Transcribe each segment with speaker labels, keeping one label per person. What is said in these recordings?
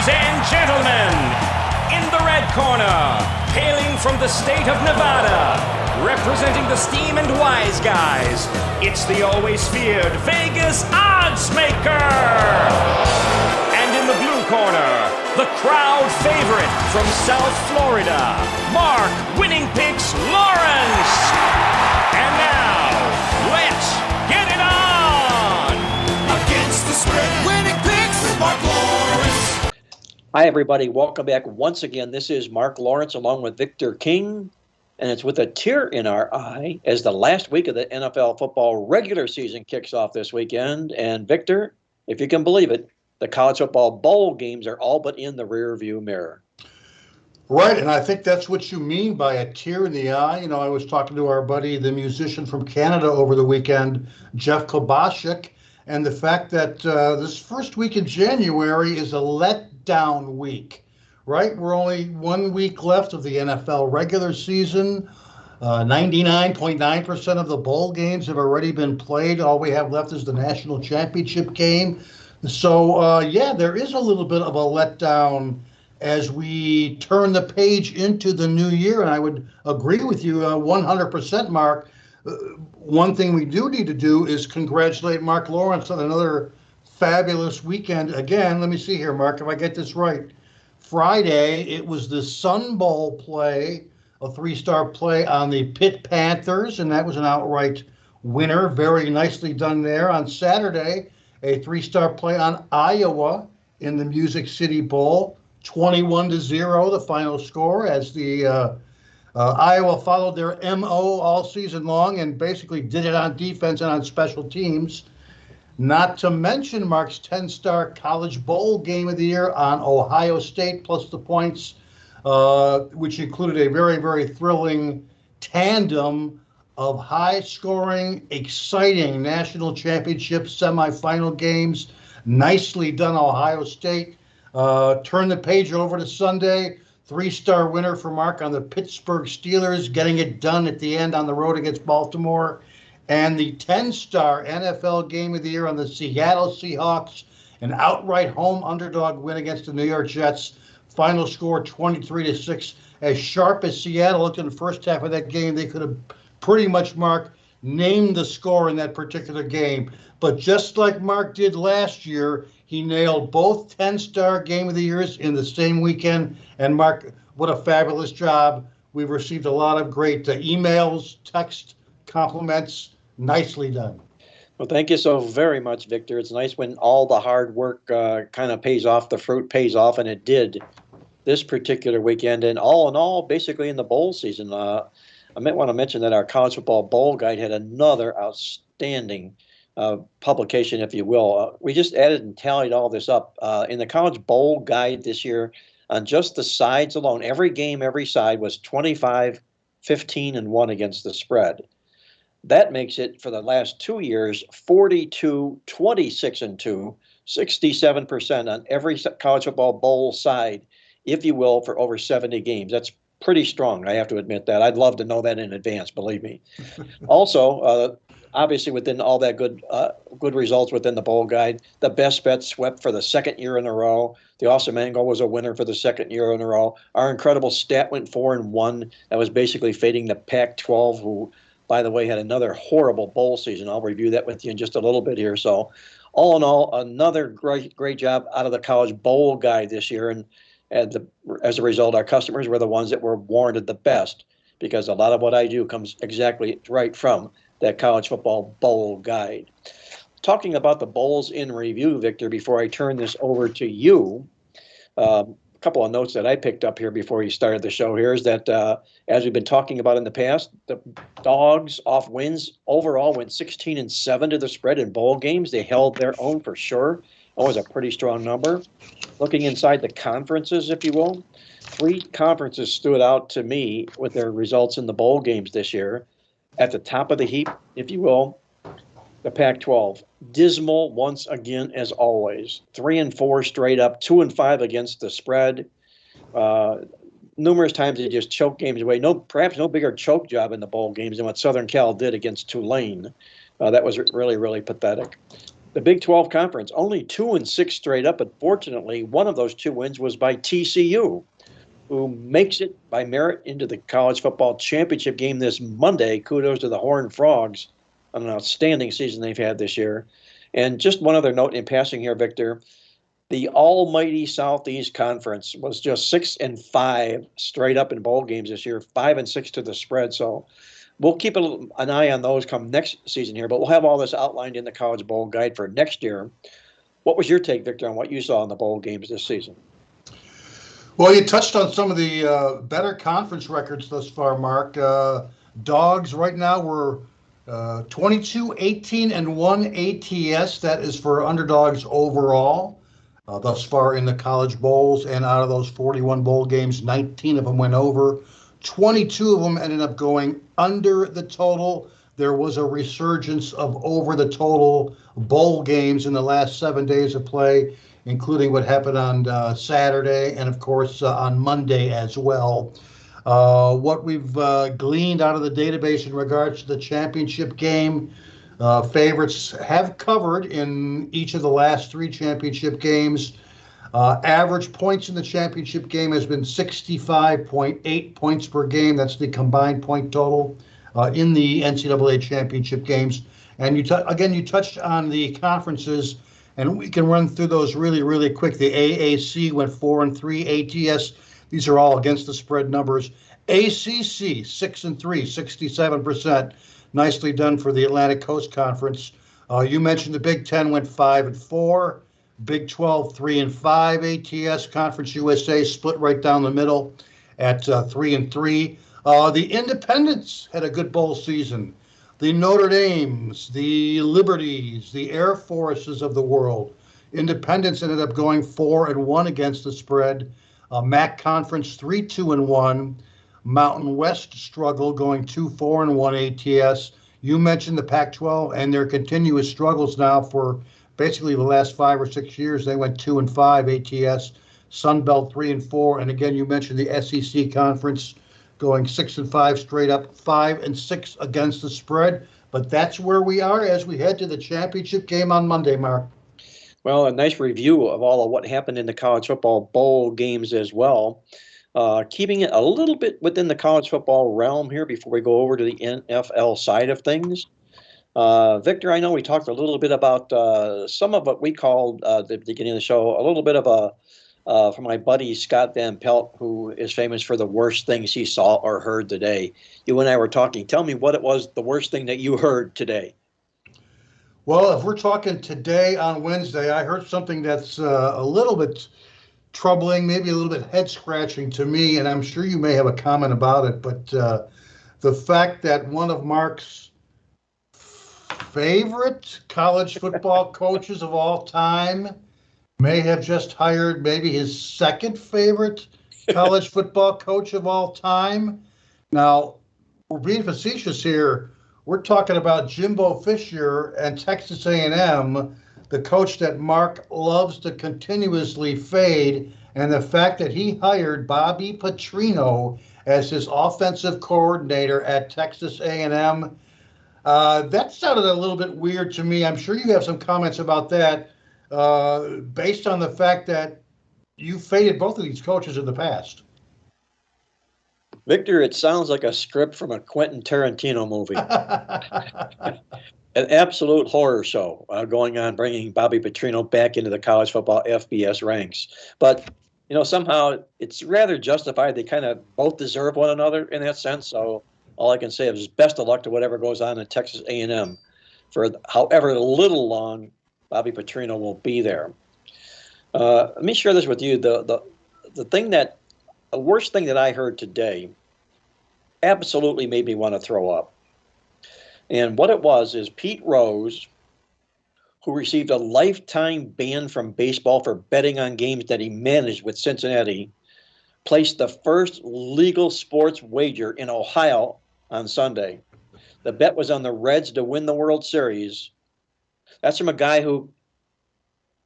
Speaker 1: Ladies and gentlemen, in the red corner, hailing from the state of Nevada, representing the Steam and Wise Guys, it's the always feared Vegas Odds Maker. And in the blue corner, the crowd favorite from South Florida, Marc Winning Picks Lawrence. And now, let's get it on!
Speaker 2: Against the spread, Winning Picks with Marc Lawrence.
Speaker 3: Hi, everybody. Welcome back once again. This is Marc Lawrence along with Victor King, and it's with a tear in our eye as the last week of the NFL football regular season kicks off this weekend. And Victor, if you can believe it, the college football bowl games are all but in the rear-view mirror.
Speaker 4: Right, and I think that's what you mean by a tear in the eye. You know, I was talking to our buddy, the musician from Canada over the weekend, Jeff Kobashik, and the fact that this first week in January is a letdown week, right? We're only 1 week left of the NFL regular season. 99.9% of the bowl games have already been played. All we have left is the national championship game. So, yeah, there is a little bit of a letdown as we turn the page into the new year. And I would agree with you 100%, Mark. One thing we do need to do is congratulate Marc Lawrence on another fabulous weekend. Again, let me see here, Mark, if I get this right. Friday, it was the Sun Bowl play, a three-star play on the Pitt Panthers, and that was an outright winner. Very nicely done there. On Saturday, a three-star play on Iowa in the Music City Bowl, 21-0, the final score, as the Iowa followed their MO all season long and basically did it on defense and on special teams. Not to mention Mark's 10-star college bowl game of the year on Ohio State plus the points, which included a very, very thrilling tandem of high-scoring, exciting national championship semifinal games. Nicely done, Ohio State. Turn the page over to Sunday. Three-star winner for Mark on the Pittsburgh Steelers, getting it done at the end on the road against Baltimore. And the 10-star NFL game of the year on the Seattle Seahawks, an outright home underdog win against the New York Jets. Final score 23-6. As sharp as Seattle looked in the first half of that game, they could have pretty much, Mark, named the score in that particular game. But just like Mark did last year, he nailed both 10-star game of the years in the same weekend. And Mark, what a fabulous job. We've received a lot of great emails, text, compliments. Nicely done.
Speaker 3: Well, thank you so very much, Victor. It's nice when all the hard work kind of pays off, the fruit pays off, and it did this particular weekend. And all in all, basically in the bowl season, I might want to mention that our College Football Bowl Guide had another outstanding publication, if you will. We just added and tallied all this up. In the College Bowl Guide this year, on just the sides alone, every game, every side was 25, 15, and 1 against the spread. That makes it, for the last 2 years, 42, 26, and 2, 67% on every college football bowl side, if you will, for over 70 games. That's pretty strong, I have to admit that. I'd love to know that in advance, believe me. Also, obviously, within all that good results within the bowl guide, the best bet swept for the second year in a row. The Awesome Angle was a winner for the second year in a row. Our incredible stat went 4-1. That was basically fading the Pac-12, who, by the way, had another horrible bowl season. I'll review that with you in just a little bit here. So, all in all, another great job out of the College Bowl Guide this year. And as a result, our customers were the ones that were warranted the best, because a lot of what I do comes exactly right from that College Football Bowl Guide. Talking about the bowls in review, Victor, before I turn this over to you, a couple of notes that I picked up here before you started the show here is that, as we've been talking about in the past, the Dogs off wins overall went 16-7 to the spread in bowl games. They held their own for sure. That was a pretty strong number. Looking inside the conferences, if you will, 3 conferences stood out to me with their results in the bowl games this year. At the top of the heap, if you will, the Pac-12. Dismal once again, as always. 3-4 straight up, 2-5 against the spread. Numerous times they just choke games away. Perhaps no bigger choke job in the bowl games than what Southern Cal did against Tulane. That was really, really pathetic. The Big 12 Conference, only 2-6 straight up, but fortunately, one of those 2 wins was by TCU, who makes it by merit into the college football championship game this Monday. Kudos to the Horned Frogs on an outstanding season they've had this year. And just one other note in passing here, Victor, the almighty Southeast Conference was just 6-5 straight up in bowl games this year, 5-6 to the spread. So we'll keep an eye on those come next season here, but we'll have all this outlined in the College Bowl Guide for next year. What was your take, Victor, on what you saw in the bowl games this season?
Speaker 4: Well, you touched on some of the better conference records thus far, Mark. Dogs right now we're 22-18-1 ATS. That is for underdogs overall. Thus far in the college bowls, and out of those 41 bowl games, 19 of them went over. 22 of them ended up going under the total. There was a resurgence of over the total bowl games in the last 7 days of play, including what happened on Saturday and, of course, on Monday as well. What we've gleaned out of the database in regards to the championship game, favorites have covered in each of the last 3 championship games. Average points in the championship game has been 65.8 points per game. That's the combined point total in the NCAA championship games. And you touched on the conferences, and we can run through those really, really quick. The AAC went 4-3. ATS, these are all against the spread numbers. ACC 6-3, 67%. Nicely done for the Atlantic Coast Conference. You mentioned the Big Ten went 5-4. Big 12 3-5. ATS Conference USA split right down the middle at 3-3. The Independents had a good bowl season. The Notre Dames, the Liberties, the Air Forces of the world. Independents ended up going 4-1 against the spread. MAC Conference 3-2-1. Mountain West struggle going 2-4-1 ATS. You mentioned the Pac-12 and their continuous struggles now for basically the last 5 or 6 years. They went 2-5 ATS. Sun Belt 3-4, and again you mentioned the SEC Conference going 6-5 straight up, 5-6 against the spread. But that's where we are as we head to the championship game on Monday, Mark.
Speaker 3: Well, a nice review of all of what happened in the college football bowl games as well. Keeping it a little bit within the college football realm here before we go over to the NFL side of things. Victor, I know we talked a little bit about some of what we called at the beginning of the show, a little bit of from my buddy Scott Van Pelt, who is famous for the worst things he saw or heard today. You and I were talking. Tell me what it was, the worst thing that you heard today.
Speaker 4: Well, if we're talking today on Wednesday, I heard something that's a little bit troubling, maybe a little bit head-scratching to me, and I'm sure you may have a comment about it, but the fact that one of Mark's favorite college football coaches of all time may have just hired maybe his second favorite college football coach of all time. Now, we're being facetious here. We're talking about Jimbo Fisher and Texas A&M, the coach that Mark loves to continuously fade, and the fact that he hired Bobby Petrino as his offensive coordinator at Texas A&M. That sounded a little bit weird to me. I'm sure you have some comments about that, based on the fact that you faded both of these coaches in the past.
Speaker 3: Victor, it sounds like a script from a Quentin Tarantino movie. An absolute horror show going on, bringing Bobby Petrino back into the college football FBS ranks. But, somehow it's rather justified. They kind of both deserve one another in that sense. So all I can say is best of luck to whatever goes on in Texas A&M. For however little long Bobby Petrino will be there. Let me share this with you. The worst thing that I heard today absolutely made me want to throw up. And what it was is Pete Rose, who received a lifetime ban from baseball for betting on games that he managed with Cincinnati, placed the first legal sports wager in Ohio on Sunday. The bet was on the Reds to win the World Series. That's from a guy who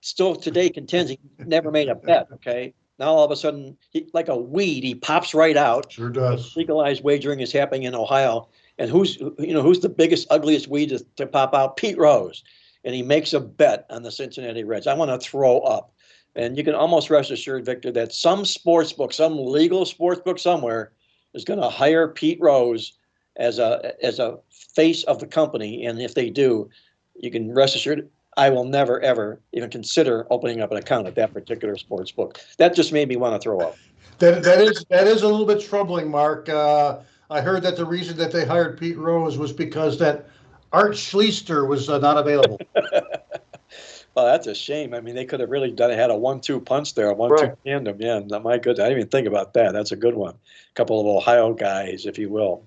Speaker 3: still today contends he never made a bet, okay? Now all of a sudden, like a weed, he pops right out.
Speaker 4: Sure does.
Speaker 3: Legalized wagering is happening in Ohio. And who's the biggest, ugliest weed to pop out? Pete Rose. and he makes a bet on the Cincinnati Reds. I want to throw up. And you can almost rest assured, Victor, that some sports book, some legal sports book somewhere is going to hire Pete Rose as a face of the company. And if they do, you can rest assured I will never, ever even consider opening up an account at that particular sports book. That just made me want to throw up.
Speaker 4: That is a little bit troubling, Mark. I heard that the reason that they hired Pete Rose was because that Art Schlichter was not available.
Speaker 3: Well, that's a shame. I mean, they could have really had a 1-2 punch there, a 1-2 tandem. Yeah, my goodness, I didn't even think about that. That's a good one. A couple of Ohio guys, if you will.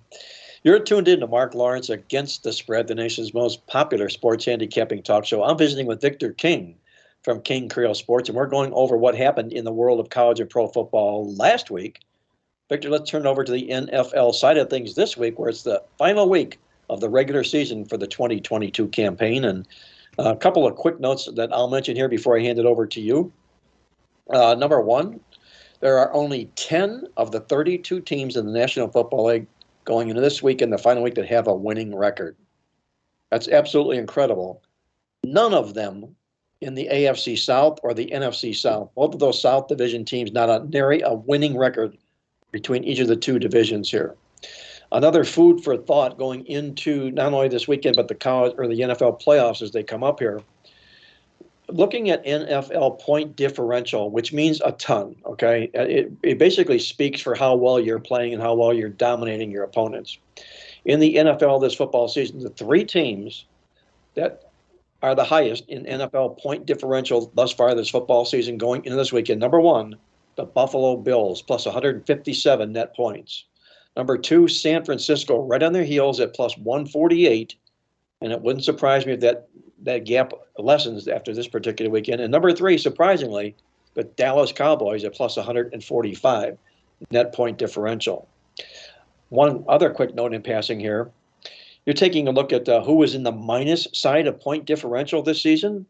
Speaker 3: You're tuned in to Mark Lawrence Against the Spread, the nation's most popular sports handicapping talk show. I'm visiting with Victor King from King Creole Sports, and we're going over what happened in the world of college and pro football last week. Victor, let's turn over to the NFL side of things this week, where it's the final week of the regular season for the 2022 campaign. And a couple of quick notes that I'll mention here before I hand it over to you. Number one, there are only 10 of the 32 teams in the National Football League going into this week and the final week that have a winning record. That's absolutely incredible. None of them in the AFC South or the NFC South. Both of those South Division teams not nary a winning record between each of the two divisions here. Another food for thought going into not only this weekend but the college or the NFL playoffs as they come up here. Looking at NFL point differential, which means a ton, okay? It basically speaks for how well you're playing and how well you're dominating your opponents. In the NFL this football season, the three teams that are the highest in NFL point differential thus far this football season going into this weekend. Number one, the Buffalo Bills, plus 157 net points. Number two, San Francisco, right on their heels at plus 148. And it wouldn't surprise me if that gap lessens after this particular weekend. And number three, surprisingly, the Dallas Cowboys at plus 145 net point differential. One other quick note in passing here. You're taking a look at who was in the minus side of point differential this season.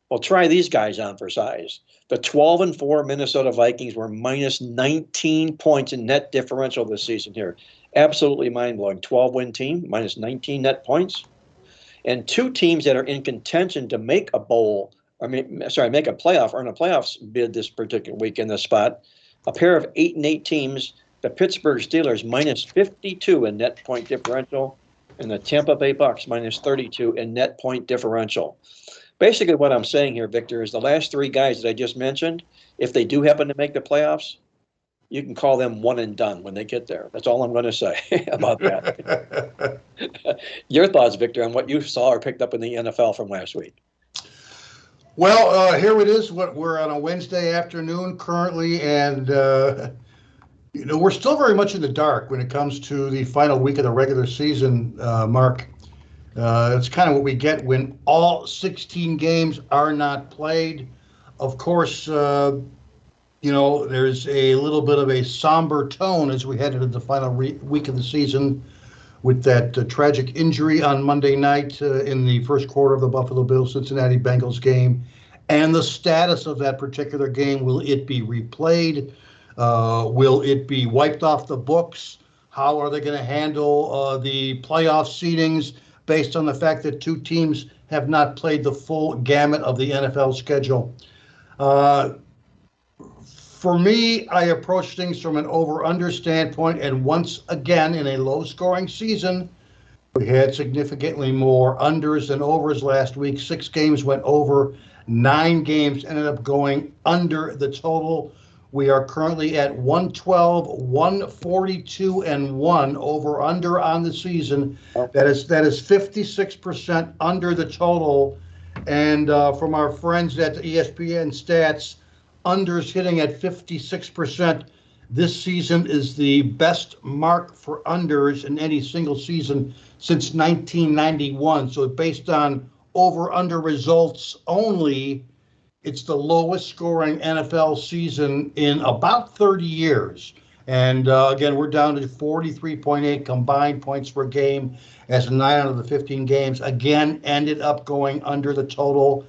Speaker 3: Well, try these guys on for size. The 12-4 Minnesota Vikings were minus 19 points in net differential this season here. Absolutely mind-blowing. 12-win team, minus 19 net points. And two teams that are in contention to make a make a playoff or in a playoffs bid this particular week in this spot. A pair of 8-8 teams, the Pittsburgh Steelers minus 52 in net point differential, and the Tampa Bay Bucks minus 32 in net point differential. Basically what I'm saying here, Victor, is the last three guys that I just mentioned, if they do happen to make the playoffs, you can call them one and done when they get there. That's all I'm going to say about that. Your thoughts, Victor, on what you saw or picked up in the NFL from last week?
Speaker 4: Well, here it is. We're on a Wednesday afternoon currently, and we're still very much in the dark when it comes to the final week of the regular season, Mark. It's kind of what we get when all 16 games are not played. Of course, there's a little bit of a somber tone as we head into the final week of the season with that tragic injury on Monday night in the first quarter of the Buffalo Bills-Cincinnati Bengals game, and the status of that particular game. Will it be replayed? Will it be wiped off the books? How are they going to handle the playoff seedings based on the fact that two teams have not played the full gamut of the NFL schedule? For me, I approach things from an over-under standpoint, and once again, in a low-scoring season, we had significantly more unders than overs last week. 6 games went over, 9 games ended up going under the total. We are currently at 112, 142, and 1 over-under on the season. That is 56% under the total. And from our friends at ESPN Stats, unders hitting at 56%. This season is the best mark for unders in any single season since 1991. So based on over-under results only, it's the lowest scoring NFL season in about 30 years. And again, we're down to 43.8 combined points per game as 9 out of the 15 games, again, ended up going under the total.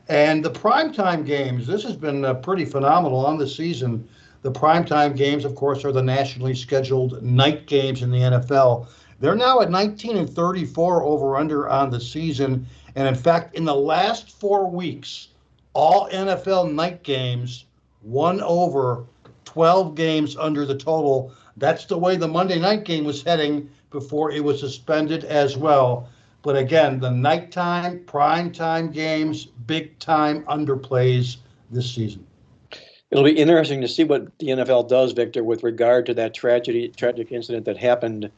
Speaker 4: And the primetime games, this has been pretty phenomenal on the season. The primetime games, of course, are the nationally scheduled night games in the NFL. They're now at 19-34 over/under on the season, and in fact, in the last 4 weeks, all NFL night games won over 12 games under the total. That's the way the Monday night game was heading before it was suspended as well. But again, the nighttime, prime time games, big time underplays this season.
Speaker 3: It'll be interesting to see what the NFL does, Victor, with regard to that tragic incident that happened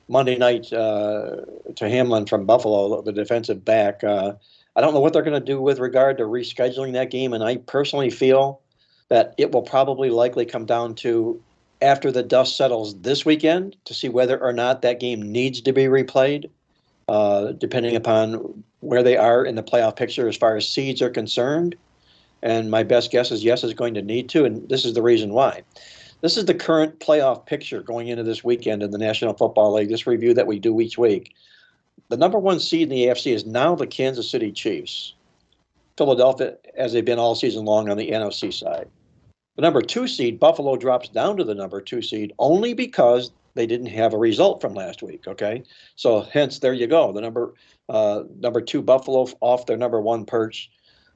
Speaker 3: Monday night to Hamlin from Buffalo, the defensive back. I don't know what they're going to do with regard to rescheduling that game, and I personally feel that it will probably likely come down to after the dust settles this weekend to see whether or not that game needs to be replayed, depending upon where they are in the playoff picture as far as seeds are concerned. And my best guess is yes, it's going to need to, and this is the reason why. This is the current playoff picture going into this weekend in the National Football League, this review that we do each week. The number one seed in the AFC is now the Kansas City Chiefs. Philadelphia, as they've been all season long on the NFC side. The number 2 seed, Buffalo, drops down to the number 2 seed only because they didn't have a result from last week, okay? So hence, there you go. The number 2, Buffalo, off their number 1 perch.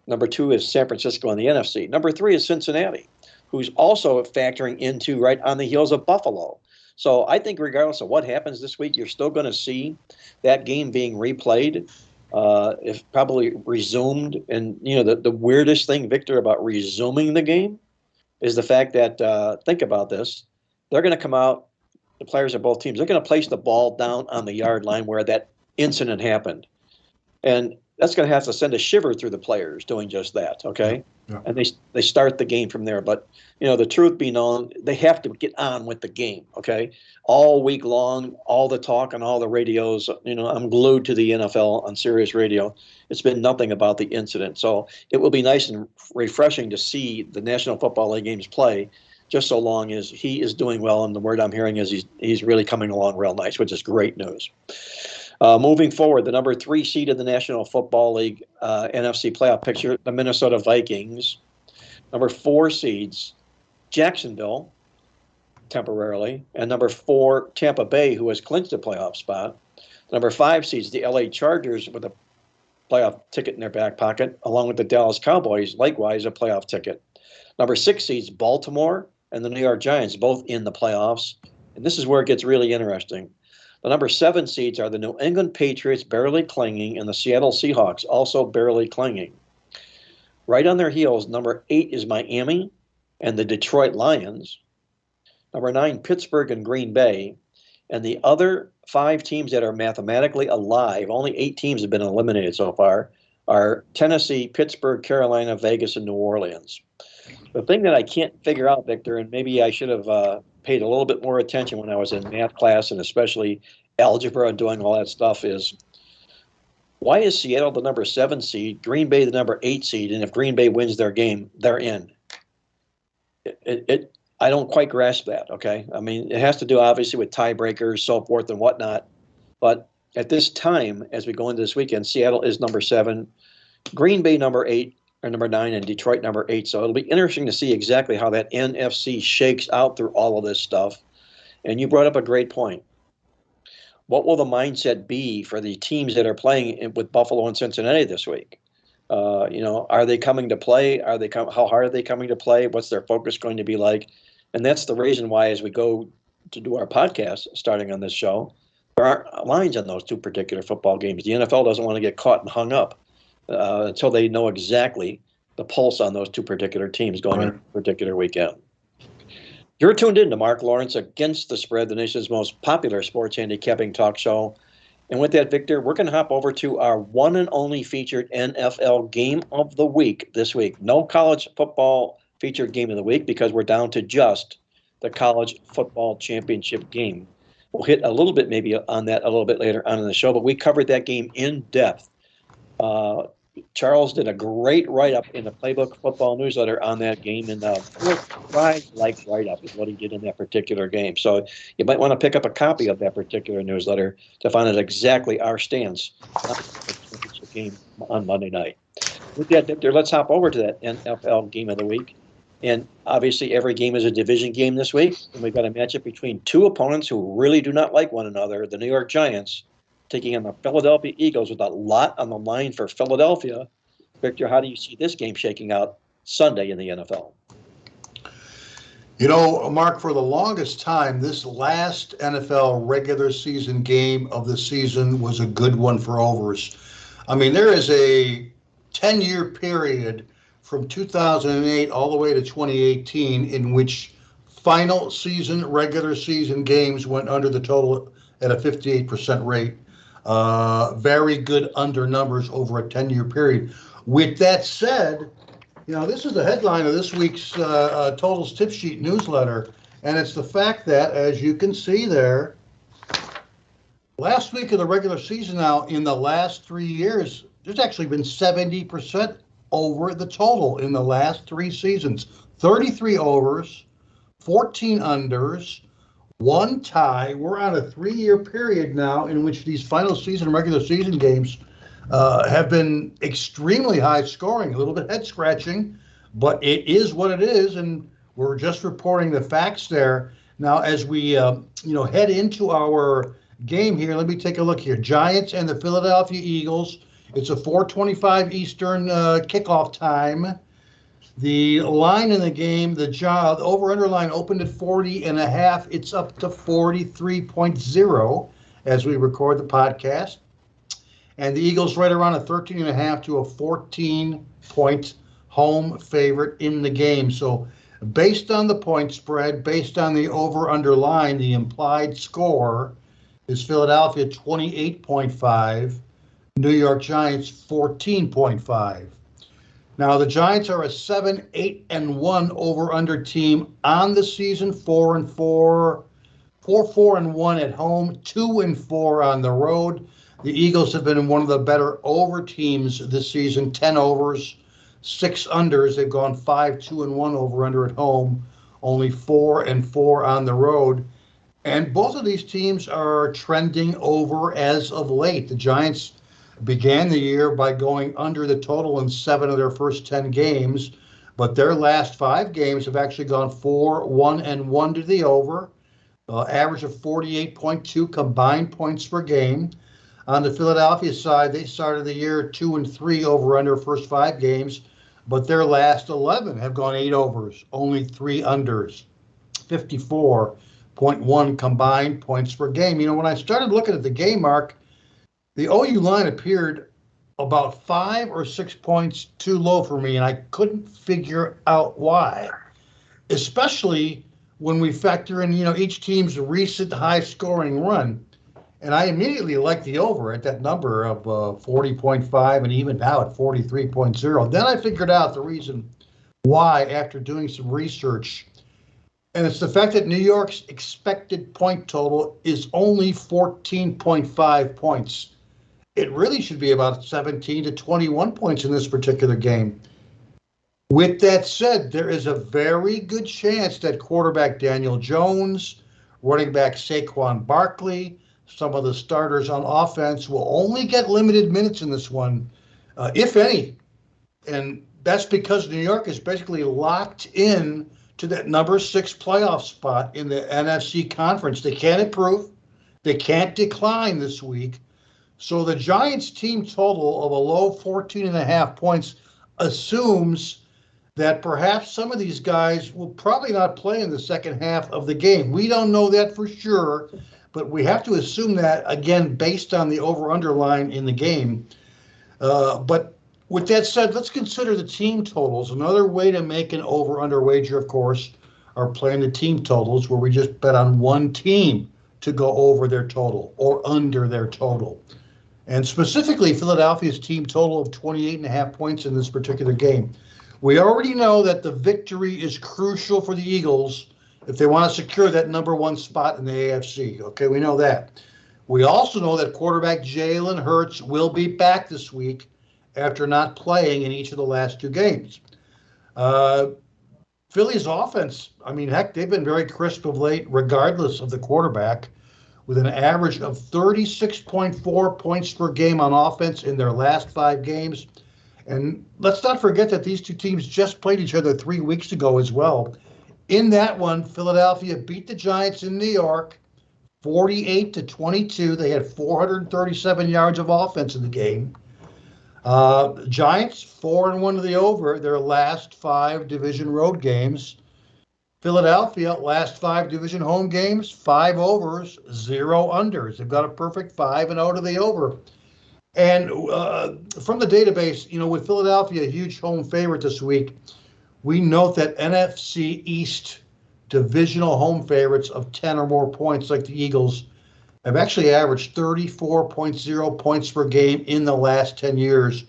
Speaker 3: Number 2 is San Francisco in the NFC. Number 3 is Cincinnati, who's also factoring into right on the heels of Buffalo. So I think regardless of what happens this week, you're still going to see that game being replayed, if probably resumed. And, you know, the weirdest thing, Victor, about resuming the game is the fact that, think about this, they're going to come out, the players of both teams, they're going to place the ball down on the yard line where that incident happened. And that's going to have to send a shiver through the players doing just that, okay?
Speaker 4: Yeah.
Speaker 3: And they start the game from there. But, you know, the truth be known, they have to get on with the game, okay? All week long, all the talk on all the radios, you know, I'm glued to the NFL on Sirius Radio. It's been nothing about the incident. So it will be nice and refreshing to see the National Football League games play just so long as he is doing well. And the word I'm hearing is he's really coming along real nice, which is great news. Moving forward, the number 3 seed in the National Football League NFC playoff picture, the Minnesota Vikings. Number 4 seeds, Jacksonville, temporarily. And number 4, Tampa Bay, who has clinched a playoff spot. Number 5 seeds, the LA Chargers, with a playoff ticket in their back pocket, along with the Dallas Cowboys, likewise a playoff ticket. Number 6 seeds, Baltimore and the New York Giants, both in the playoffs. And this is where it gets really interesting. The number 7 seeds are the New England Patriots, barely clinging, and the Seattle Seahawks, also barely clinging. Right on their heels, number 8 is Miami and the Detroit Lions. Number 9, Pittsburgh and Green Bay. And the other 5 teams that are mathematically alive, only 8 teams have been eliminated so far, are Tennessee, Pittsburgh, Carolina, Vegas, and New Orleans. The thing that I can't figure out, Victor, and maybe I should have paid a little bit more attention when I was in math class and especially algebra and doing all that stuff, is why is Seattle the number 7 seed, Green Bay the number 8 seed, and if Green Bay wins their game, they're in? I don't quite grasp that, okay? I mean, it has to do obviously with tiebreakers, so forth and whatnot. But at this time, as we go into this weekend, Seattle is number 7, Green Bay number 8, or number 9, and Detroit number 8. So it'll be interesting to see exactly how that NFC shakes out through all of this stuff. And you brought up a great point. What will the mindset be for the teams that are playing with Buffalo and Cincinnati this week? Are they coming to play? How hard are they coming to play? What's their focus going to be like? And that's the reason why, as we go to do our podcast starting on this show, there aren't lines on those 2 particular football games. The NFL doesn't want to get caught and hung up until they know exactly the pulse on those 2 particular teams going into a particular weekend. You're tuned in to Mark Lawrence Against the Spread, the nation's most popular sports handicapping talk show. And with that, Victor, we're going to hop over to our one and only featured NFL game of the week this week. No college football featured game of the week because we're down to just the college football championship game. We'll hit a little bit maybe on that a little bit later on in the show, but we covered that game in depth. Charles did a great write-up in the Playbook football newsletter on that game, and like write-up is what he did in that particular game. So you might want to pick up a copy of that particular newsletter to find out exactly our stance on the championship game on Monday night. With that, Victor, let's hop over to that NFL game of the week. And obviously, every game is a division game this week. And we've got a matchup between two opponents who really do not like one another, the New York Giants taking on the Philadelphia Eagles with a lot on the line for Philadelphia. Victor, how do you see this game shaking out Sunday in the NFL?
Speaker 4: You know, Mark, for the longest time, this last NFL regular season game of the season was a good one for overs. I mean, there is a 10-year period from 2008 all the way to 2018 in which final season, regular season games went under the total at a 58% rate. Very good under numbers over a 10-year period. With that said, you know, this is the headline of this week's Totals Tip Sheet newsletter, and it's the fact that, as you can see there, last week of the regular season now, in the last 3 years, there's actually been 70% over the total in the last 3 seasons. 33 overs, 14 unders, 1 tie. We're on a 3-year period now in which these final season regular season games have been extremely high scoring, a little bit head scratching, but it is what it is, and we're just reporting the facts there. Now, as we head into our game here, let me take a look here. Giants and the Philadelphia Eagles. It's a 4:25 Eastern kickoff time. The line in the game, the over-under line opened at 40.5. It's up to 43.0 as we record the podcast. And the Eagles right around a 13.5 to a 14-point home favorite in the game. So based on the point spread, based on the over-under line, the implied score is Philadelphia 28.5, New York Giants 14.5. Now, the Giants are a 7-8-1 over-under team on the season, 4-4, 4-4-1 at home, 2-4 on the road. The Eagles have been one of the better over teams this season, 10 overs, 6 unders. They've gone 5-2-1 over-under at home, only 4-4 on the road. And both of these teams are trending over as of late. The Giants began the year by going under the total in 7 of their first 10 games, but their last 5 games have actually gone 4-1-1 to the over, average of 48.2 combined points per game. On the Philadelphia side, they started the year 2-3 over under first 5 games, but their last 11 have gone 8 overs, only 3 unders, 54.1 combined points per game. You know, when I started looking at the game, Mark, the OU line appeared about 5 or 6 points too low for me, and I couldn't figure out why, especially when we factor in, each team's recent high-scoring run. And I immediately liked the over at that number of 40.5 and even now at 43.0. Then I figured out the reason why after doing some research. And it's the fact that New York's expected point total is only 14.5 points. It really should be about 17 to 21 points in this particular game. With that said, there is a very good chance that quarterback Daniel Jones, running back Saquon Barkley, some of the starters on offense will only get limited minutes in this one, if any. And that's because New York is basically locked in to that number 6 playoff spot in the NFC conference. They can't improve. They can't decline this week. So the Giants team total of a low 14.5 points assumes that perhaps some of these guys will probably not play in the second half of the game. We don't know that for sure, but we have to assume that, again, based on the over-under line in the game. But with that said, let's consider the team totals. Another way to make an over-under wager, of course, are playing the team totals, where we just bet on one team to go over their total or under their total. And specifically, Philadelphia's team total of 28.5 points in this particular game. We already know that the victory is crucial for the Eagles if they want to secure that number 1 spot in the AFC. Okay, we know that. We also know that quarterback Jalen Hurts will be back this week after not playing in each of the last 2 games. Philly's offense, I mean, heck, they've been very crisp of late, regardless of the quarterback, with an average of 36.4 points per game on offense in their last 5 games. And let's not forget that these two teams just played each other 3 weeks ago as well. In that one, Philadelphia beat the Giants in New York 48-22. They had 437 yards of offense in the game. Giants 4-1 to the over their last 5 division road games. Philadelphia last 5 division home games, 5 overs, 0 unders. They've got a perfect 5-0 to the over. And from the database, with Philadelphia a huge home favorite this week, we note that NFC East divisional home favorites of 10 or more points, like the Eagles, have actually averaged 34.0 points per game in the last 10 years.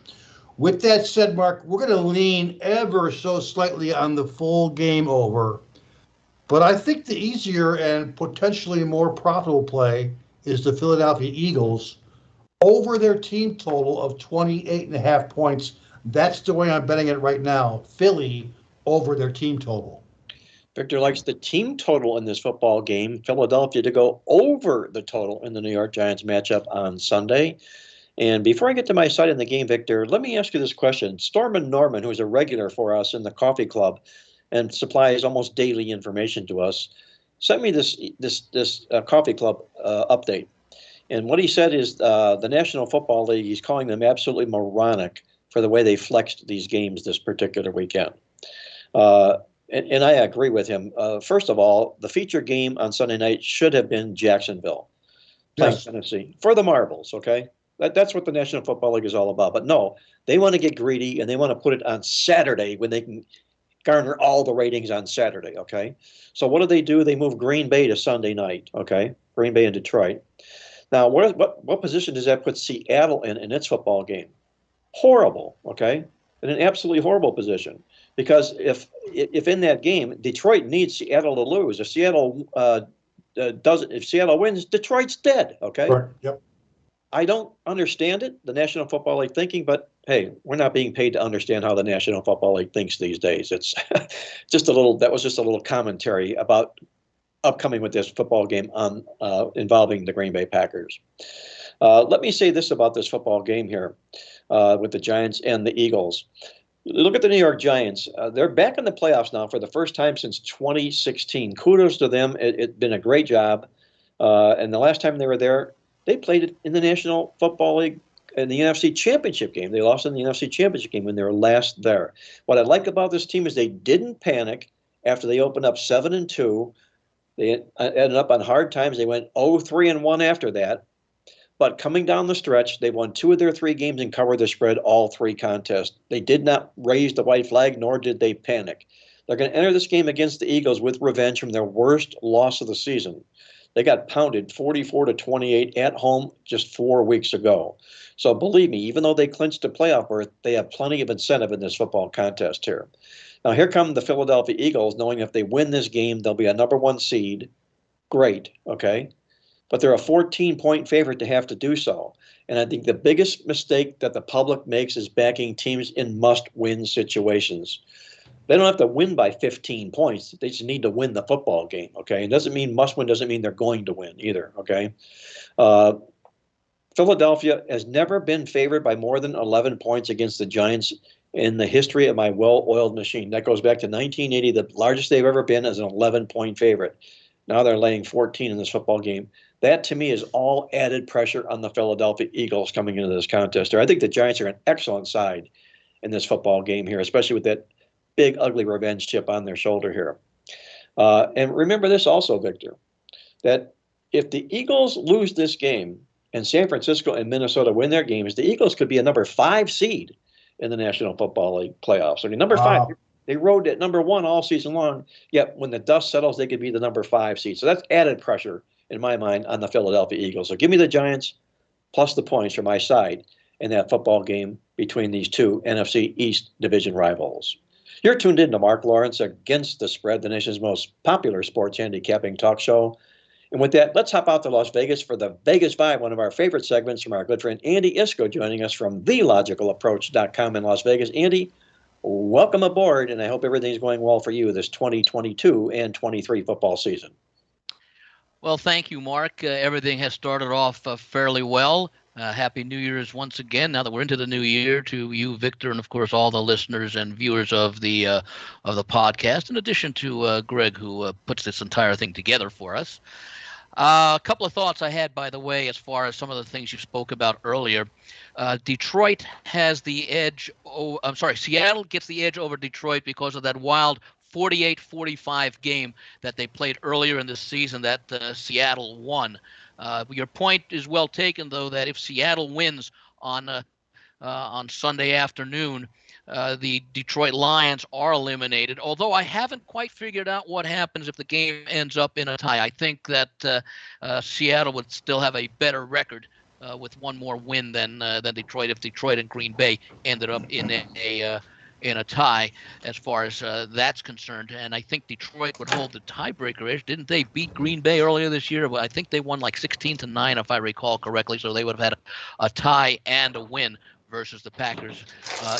Speaker 4: With that said, Mark, we're going to lean ever so slightly on the full game over. But I think the easier and potentially more profitable play is the Philadelphia Eagles over their team total of 28.5 points. That's the way I'm betting it right now. Philly over their team total.
Speaker 3: Victor likes the team total in this football game, Philadelphia to go over the total in the New York Giants matchup on Sunday. And before I get to my side in the game, Victor, let me ask you this question. Stormin Norman, who is a regular for us in the coffee club and supplies almost daily information to us, sent me this coffee club update. And what he said is the National Football League, he's calling them absolutely moronic for the way they flexed these games this particular weekend. And I agree with him. First of all, the feature game on Sunday night should have been Jacksonville playing Tennessee for the marbles, okay? That's what the National Football League is all about. But no, they want to get greedy, and they want to put it on Saturday when they can garner all the ratings on Saturday, okay? So what do? They move Green Bay to Sunday night, okay? Green Bay and Detroit. Now, what position does that put Seattle in its football game? Horrible, okay? In an absolutely horrible position. Because if in that game, Detroit needs Seattle to lose. If Seattle if Seattle wins, Detroit's dead, okay?
Speaker 4: Right. Yep.
Speaker 3: I don't understand it, the National Football League thinking, but hey, we're not being paid to understand how the National Football League thinks these days. It's that was just a little commentary about upcoming with this football game on involving the Green Bay Packers. Let me say this about this football game here with the Giants and the Eagles. Look at the New York Giants. They're back in the playoffs now for the first time since 2016. Kudos to them. It's been a great job. And the last time they were there, they played it in the National Football League in the NFC Championship game. They lost in the NFC Championship game when they were last there. What I like about this team is they didn't panic after they opened up 7-2. They ended up on hard times. They went 0-3-1 after that. But coming down the stretch, they won 2 of their 3 games and covered the spread all 3 contests. They did not raise the white flag, nor did they panic. They're going to enter this game against the Eagles with revenge from their worst loss of the season. They got pounded 44-28 at home just 4 weeks ago. So believe me, even though they clinched a playoff berth, they have plenty of incentive in this football contest here. Now here come the Philadelphia Eagles, knowing if they win this game, they'll be a number 1 seed. Great, okay? But they're a 14-point favorite to have to do so. And I think the biggest mistake that the public makes is backing teams in must-win situations. They don't have to win by 15 points. They just need to win the football game, okay? It doesn't mean must win, doesn't mean they're going to win either, okay? Philadelphia has never been favored by more than 11 points against the Giants in the history of my well-oiled machine. That goes back to 1980. The largest they've ever been as an 11-point favorite. Now they're laying 14 in this football game. That, to me, is all added pressure on the Philadelphia Eagles coming into this contest. I think the Giants are an excellent side in this football game here, especially with that big, ugly revenge chip on their shoulder here. And remember this also, Victor, that if the Eagles lose this game and San Francisco and Minnesota win their games, the Eagles could be a number 5 seed in the National Football League playoffs. I mean, number 5, they rode at number 1 all season long, yet when the dust settles, they could be the number 5 seed. So that's added pressure, in my mind, on the Philadelphia Eagles. So give me the Giants plus the points for my side in that football game between these 2 NFC East division rivals. You're tuned in to Mark Lawrence Against the Spread, the nation's most popular sports handicapping talk show. And with that, let's hop out to Las Vegas for the Vegas Vibe, one of our favorite segments from our good friend Andy Iskoe, joining us from TheLogicalApproach.com in Las Vegas. Andy, welcome aboard, and I hope everything's going well for you this 2022 and 23 football season.
Speaker 5: Well, thank you, Mark. Everything has started off fairly well. Happy New Year's once again. Now that we're into the new year, to you, Victor, and of course all the listeners and viewers of the podcast. In addition to Greg, who puts this entire thing together for us. A couple of thoughts I had, by the way, as far as some of the things you spoke about earlier. Detroit has the edge. Seattle gets the edge over Detroit because of that wild 48-45 game that they played earlier in the season that Seattle won. Your point is well taken, though, that if Seattle wins on Sunday afternoon, the Detroit Lions are eliminated, although I haven't quite figured out what happens if the game ends up in a tie. I think that Seattle would still have a better record with one more win than Detroit if Detroit and Green Bay ended up in a tie as far as that's concerned. And I think Detroit would hold the tiebreaker edge. Didn't they beat Green Bay earlier this year? Well, I think they won like 16-9, if I recall correctly, so they would have had a tie and a win versus the Packers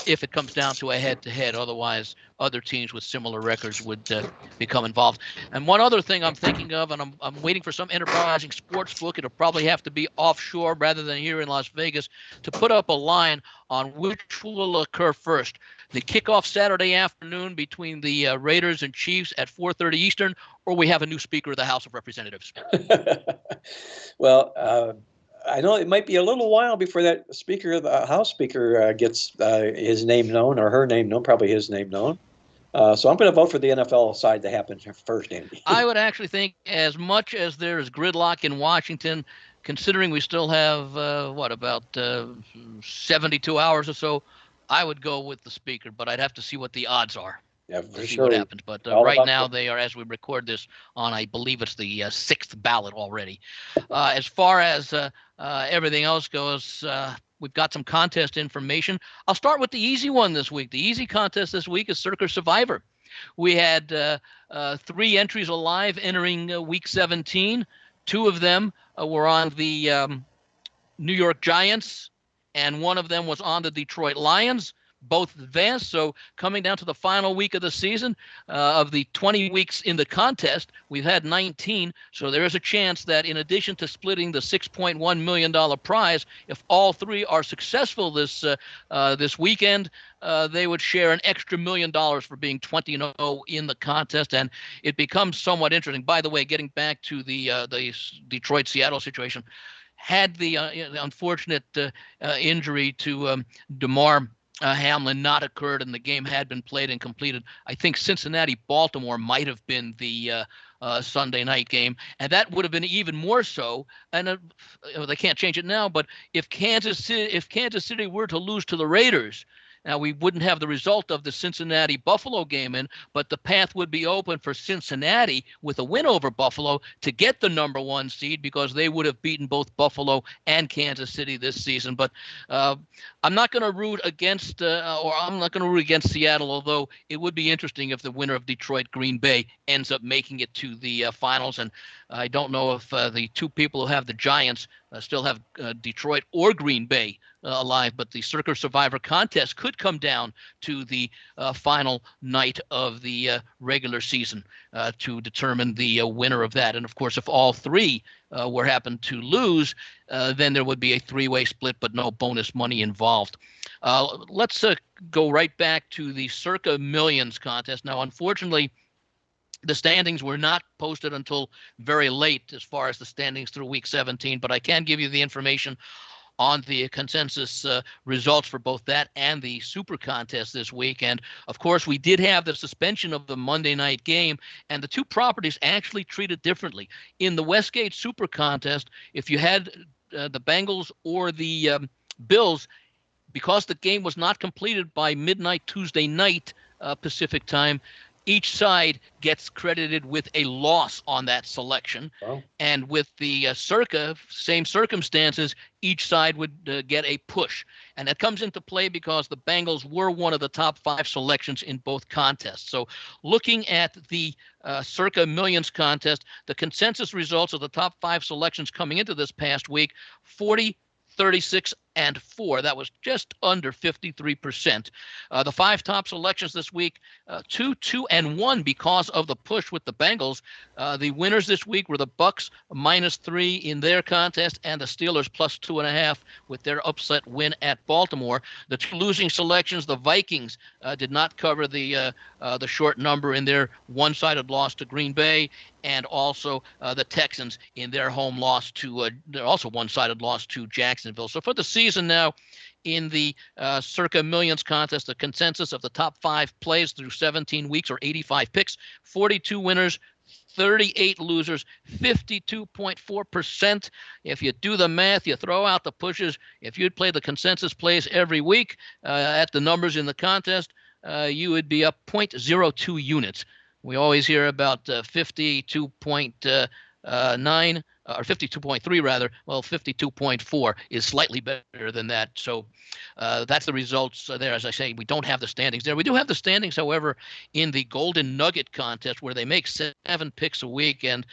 Speaker 5: if it comes down to a head-to-head. Otherwise, other teams with similar records would become involved. And one other thing I'm thinking of, and I'm waiting for some enterprising sports book, it'll probably have to be offshore rather than here in Las Vegas, to put up a line on which will occur first. The kickoff Saturday afternoon between the Raiders and Chiefs at 4:30 Eastern, or we have a new Speaker of the House of Representatives.
Speaker 3: Well, I know it might be a little while before that Speaker of the House Speaker gets his name known, or her name known, probably his name known. So I'm going to vote for the NFL side to happen first, Andy.
Speaker 5: I would actually think, as much as there is gridlock in Washington, considering we still have, about 72 hours or so, I would go with the Speaker, but I'd have to see what the odds are.
Speaker 3: Yeah,
Speaker 5: to
Speaker 3: for
Speaker 5: see
Speaker 3: sure.
Speaker 5: what happens. But right now they are, as we record this, on, I believe it's the sixth ballot already. As far as everything else goes, we've got some contest information. I'll start with the easy one this week. The easy contest this week is Circa Survivor. We had 3 entries alive entering week 17. 2 of them were on the New York Giants, and one of them was on the Detroit Lions. Both advanced. So coming down to the final week of the season, of the 20 weeks in the contest, we've had 19. So there is a chance that in addition to splitting the $6.1 million prize, if all 3 are successful this weekend, they would share an extra $1 million for being 20-0 in the contest. And it becomes somewhat interesting. By the way, getting back to the Detroit-Seattle situation, had the unfortunate injury to DeMar Hamlin not occurred and the game had been played and completed, I think Cincinnati-Baltimore might have been the Sunday night game, and that would have been even more so. And they can't change it now, but if Kansas City were to lose to the Raiders, now we wouldn't have the result of the Cincinnati-Buffalo game in, but the path would be open for Cincinnati with a win over Buffalo to get the number 1 seed, because they would have beaten both Buffalo and Kansas City this season. But I'm not going to root against Seattle, although it would be interesting if the winner of Detroit-Green Bay ends up making it to the finals. And I don't know if the 2 people who have the Giants still have Detroit or Green Bay alive, but the Circa Survivor contest could come down to the final night of the regular season to determine the winner of that. And of course, if all 3 were happen to lose, then there would be a 3-way split, but no bonus money involved. Let's go right back to the Circa Millions contest. Now, unfortunately, the standings were not posted until very late as far as the standings through week 17, but I can give you the information on the consensus results for both that and the Super Contest this week. And, of course, we did have the suspension of the Monday night game, and the 2 properties actually treated differently. In the Westgate Super Contest, if you had the Bengals or the Bills, because the game was not completed by midnight Tuesday night Pacific time, each side gets credited with a loss on that selection. Wow. And with the Circa, same circumstances, each side would get a push. And that comes into play because the Bengals were one of the top 5 selections in both contests. So looking at the Circa Millions contest, the consensus results of the top 5 selections coming into this past week: 40, 36, That was just under 53%. The 5 top selections this week, 2, 2, and 1 because of the push with the Bengals. The winners this week were the Bucks -3 in their contest, and the Steelers +2.5 with their upset win at Baltimore. The 2 losing selections, the Vikings did not cover the short number in their one-sided loss to Green Bay, and also the Texans in their home loss to also one-sided loss to Jacksonville. So for the season now, in the Circa Millions contest, the consensus of the top 5 plays through 17 weeks or 85 picks, 42 winners, 38 losers, 52.4%. If you do the math, you throw out the pushes. If you'd play the consensus plays every week at the numbers in the contest, you would be up 0.02 units. We always hear about 52.9 or 52.3 rather. Well, 52.4 is slightly better than that. So that's the results there. As I say, we don't have the standings there. We do have the standings, however, in the Golden Nugget contest where they make 7 picks a week. And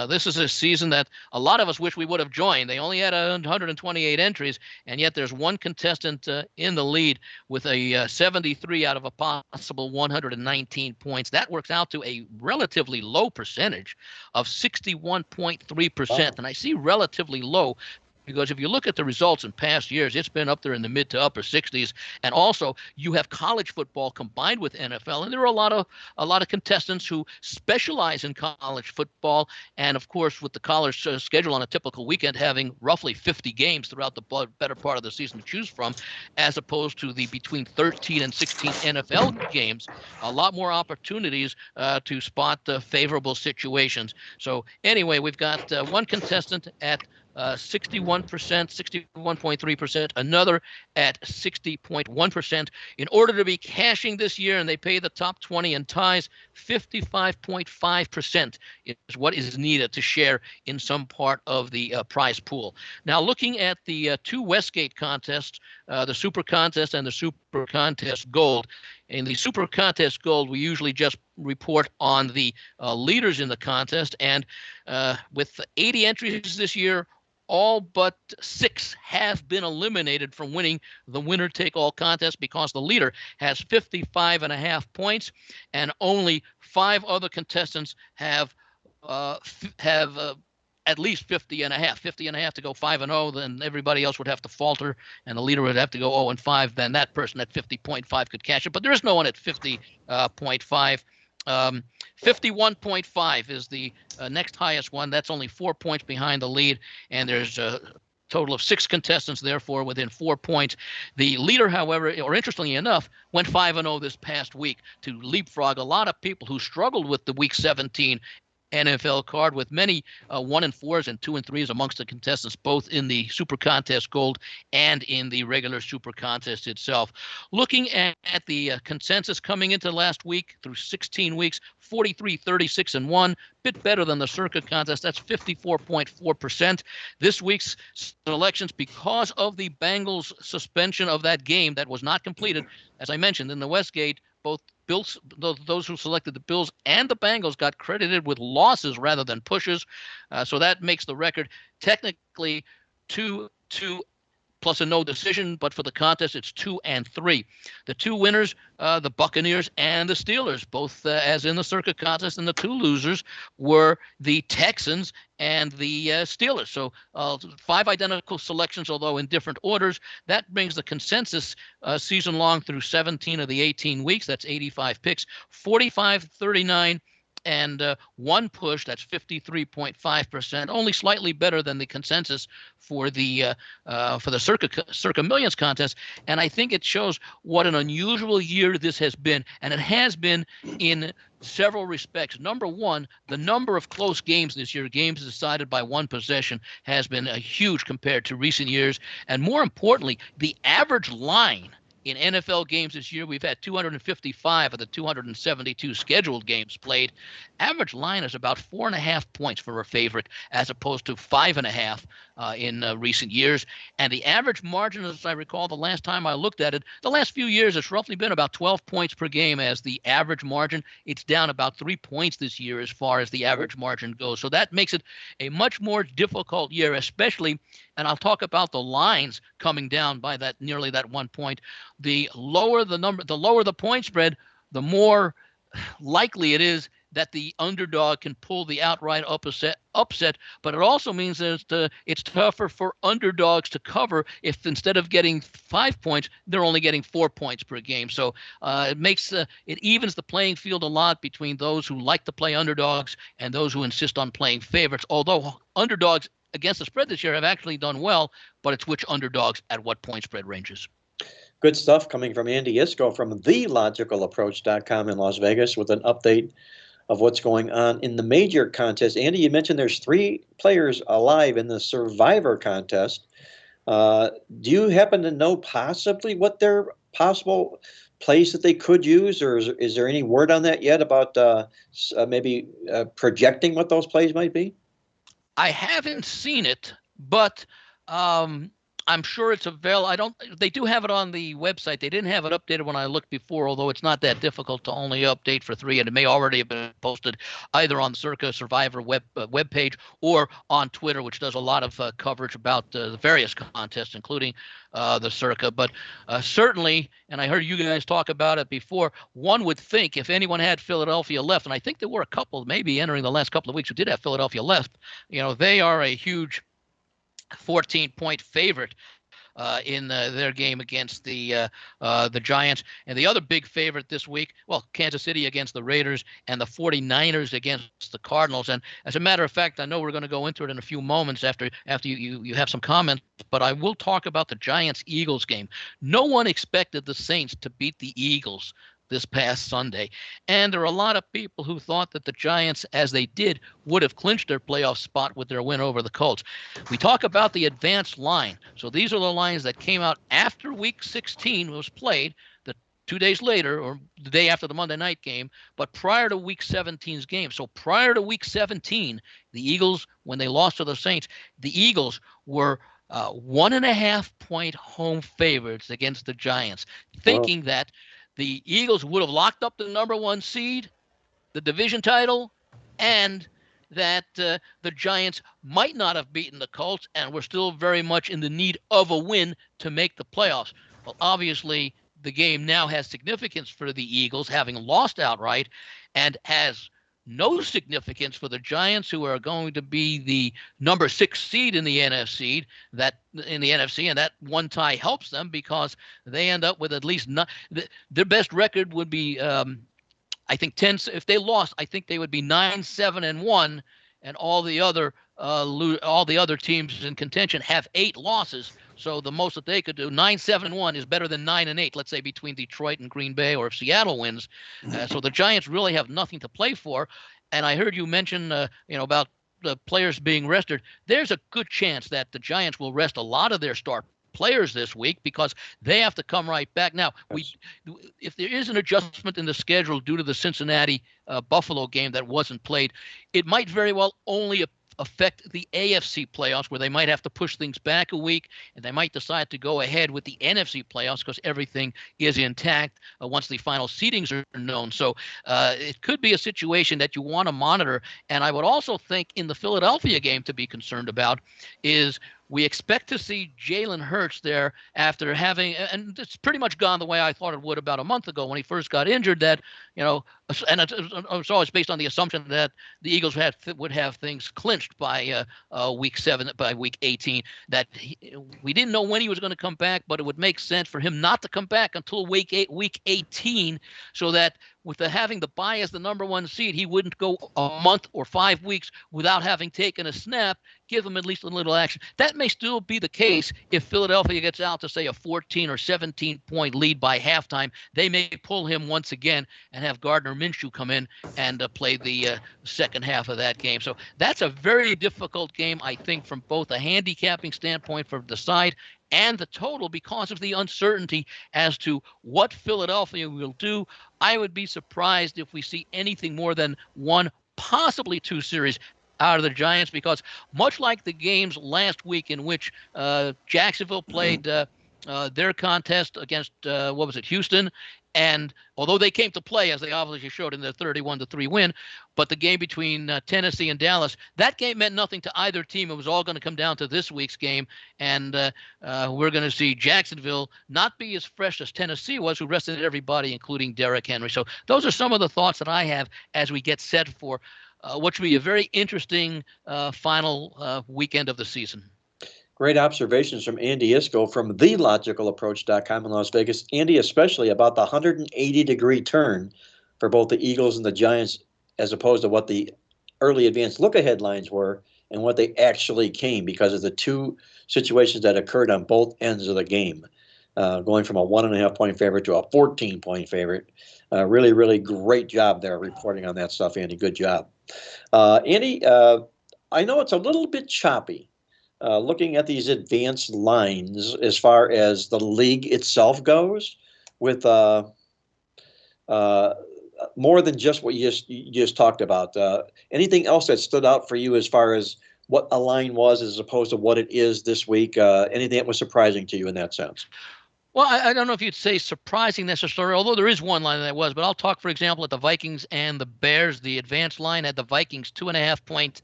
Speaker 5: this is a season that a lot of us wish we would have joined. They only had 128 entries, and yet there's one contestant in the lead with a 73 out of a possible 119 points. That works out to a relatively low percentage of 61.3%. And I see relatively low because if you look at the results in past years, it's been up there in the mid to upper 60s. And also, you have college football combined with NFL, and there are a lot of contestants who specialize in college football. And of course, with the college schedule on a typical weekend having roughly 50 games throughout the better part of the season to choose from, as opposed to the between 13 and 16 NFL games, a lot more opportunities to spot favorable situations. So anyway, we've got one contestant at 61%, 61.3%, another at 60.1%. In order to be cashing this year, and they pay the top 20 in ties, 55.5% is what is needed to share in some part of the prize pool. Now, looking at the 2 Westgate contests, the Super Contest and the Super Contest Gold. In the Super Contest Gold, we usually just report on the leaders in the contest, and with 80 entries this year, all but 6 have been eliminated from winning the winner-take-all contest because the leader has 55.5 points, and only 5 other contestants have at least 50.5 to go 5-0. Then everybody else would have to falter, and the leader would have to go 0-5. Then that person at 50.5 could cash it, but there is no one at 50.5. 51.5 is the next highest one. That's only 4 points behind the lead, and there's a total of 6 contestants, therefore, within 4 points. The leader, however, or interestingly enough, went 5-0 this past week to leapfrog a lot of people who struggled with the Week 17 NFL card, with many 1-4s and 2-3s amongst the contestants, both in the Super Contest Gold and in the regular Super Contest itself. Looking at the consensus coming into last week through 16 weeks, 43, 36, and 1, bit better than the Circa Contest. That's 54.4%. This week's selections, because of the Bengals suspension of that game that was not completed, as I mentioned in the Westgate, both Bills, those who selected the Bills and the Bengals got credited with losses rather than pushes. So that makes the record technically 2-2 plus a no decision, but for the contest, it's 2-3. The 2 winners, the Buccaneers and the Steelers, both as in the Circa Contest, and the 2 losers were the Texans and the Steelers. So 5 identical selections, although in different orders. That brings the consensus season long through 17 of the 18 weeks. That's 85 picks, 45-39. And 1 push, that's 53.5%, only slightly better than the consensus for the Circa Millions contest. And I think it shows what an unusual year this has been, and it has been in several respects. Number one, the number of close games this year, games decided by 1 possession, has been huge compared to recent years. And more importantly, the average line in NFL games this year, we've had 255 of the 272 scheduled games played. Average line is about 4.5 points for a favorite, as opposed to 5.5 in recent years. And the average margin, as I recall, the last time I looked at it, the last few years, it's roughly been about 12 points per game as the average margin. It's down about 3 points this year as far as the average margin goes. So that makes it a much more difficult year, especially and I'll talk about the lines coming down by that nearly that 1 point. The lower the point spread, the more likely it is that the underdog can pull the outright upset, but it also means that it's tougher for underdogs to cover if instead of getting 5 points, they're only getting 4 points per game. So it evens the playing field a lot between those who like to play underdogs and those who insist on playing favorites, although underdogs against the spread this year have actually done well, but it's which underdogs at what point spread ranges.
Speaker 3: Good stuff coming from Andy Iskoe from TheLogicalApproach.com in Las Vegas with an update of what's going on in the major contest. Andy, you mentioned there's 3 players alive in the Survivor contest. Do you happen to know possibly what their possible plays that they could use, or is there any word on that yet about maybe projecting what those plays might be?
Speaker 5: I haven't seen it, but I'm sure it's available. They do have it on the website. They didn't have it updated when I looked before, although it's not that difficult to only update for 3, and it may already have been posted either on the Circa Survivor web page or on Twitter, which does a lot of coverage about the various contests, including the Circa. But certainly, and I heard you guys talk about it before, one would think if anyone had Philadelphia left, and I think there were a couple maybe entering the last couple of weeks who did have Philadelphia left, they are a huge 14-point favorite in their game against the Giants. And the other big favorite this week, Kansas City against the Raiders and the 49ers against the Cardinals. And as a matter of fact, I know we're going to go into it in a few moments after you have some comments, but I will talk about the Giants-Eagles game. No one expected the Saints to beat the Eagles this past Sunday. And there are a lot of people who thought that the Giants, as they did, would have clinched their playoff spot with their win over the Colts. We talk about the advanced line. So these are the lines that came out after Week 16 was played, the 2 days later, or the day after the Monday night game, but prior to Week 17's game. So prior to Week 17, the Eagles, when they lost to the Saints, the Eagles were 1.5 point home favorites against the Giants, thinking that the Eagles would have locked up the number 1 seed, the division title, and that the Giants might not have beaten the Colts and were still very much in the need of a win to make the playoffs. Well, obviously, the game now has significance for the Eagles, having lost outright, and has no significance for the Giants, who are going to be the number 6 seed in the NFC. And that one tie helps them because they end up with at least their best record would be, I think 10. If they lost, I think they would be 9-7-1, and all the other teams in contention have 8 losses. So the most that they could do, 9-7-1, is better than 9-8. Let's say between Detroit and Green Bay, or if Seattle wins. So the Giants really have nothing to play for. And I heard you mention, about the players being rested. There's a good chance that the Giants will rest a lot of their star players this week because they have to come right back. Now, if there is an adjustment in the schedule due to the Cincinnati Buffalo game that wasn't played, it might very well only affect the AFC playoffs, where they might have to push things back a week, and they might decide to go ahead with the NFC playoffs because everything is intact once the final seedings are known. So it could be a situation that you want to monitor. And I would also think in the Philadelphia game to be concerned about is we expect to see Jalen Hurts there after having, and it's pretty much gone the way I thought it would about a month ago when he first got injured, that, and it's always based on the assumption that the Eagles would have things clinched by week 7, by week 18, that we didn't know when he was going to come back, but it would make sense for him not to come back until week 18, so that with having the bye as the number 1 seed, he wouldn't go a month or 5 weeks without having taken a snap, give him at least a little action. That may still be the case if Philadelphia gets out to, say, a 14 or 17-point lead by halftime. They may pull him once again and have Gardner Minshew come in and play the second half of that game. So that's a very difficult game, I think, from both a handicapping standpoint for the side and the total, because of the uncertainty as to what Philadelphia will do. I would be surprised if we see anything more than 1, possibly 2 series out of the Giants, because much like the games last week in which Jacksonville played their contest against, Houston, And although they came to play, as they obviously showed in their 31-3 win, but the game between Tennessee and Dallas, that game meant nothing to either team. It was all going to come down to this week's game. And we're going to see Jacksonville not be as fresh as Tennessee was, who rested everybody, including Derrick Henry. So those are some of the thoughts that I have as we get set for what should be a very interesting final weekend of the season.
Speaker 3: Great observations from Andy Iskoe from TheLogicalApproach.com in Las Vegas. Andy, especially about the 180-degree turn for both the Eagles and the Giants, as opposed to what the early advanced look-ahead lines were and what they actually came, because of the two situations that occurred on both ends of the game, going from a 1.5-point favorite to a 14-point favorite. Really, really great job there reporting on that stuff, Andy. Good job. Andy, I know it's a little bit choppy. Looking at these advanced lines as far as the league itself goes, with more than just what you just talked about. Anything else that stood out for you as far as what a line was as opposed to what it is this week? Anything that was surprising to you in that sense?
Speaker 5: Well, I don't know if you'd say surprising necessarily, although there is one line that was. But I'll talk, for example, at the Vikings and the Bears. The advanced line had the Vikings 2.5-point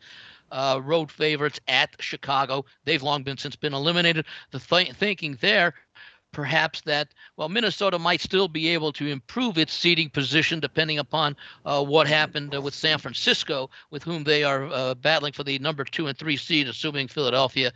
Speaker 5: road favorites at Chicago. They've long since been eliminated. The thinking there, perhaps that, well, Minnesota might still be able to improve its seeding position depending upon what happened with San Francisco, with whom they are battling for the number 2 and 3 seed, assuming Philadelphia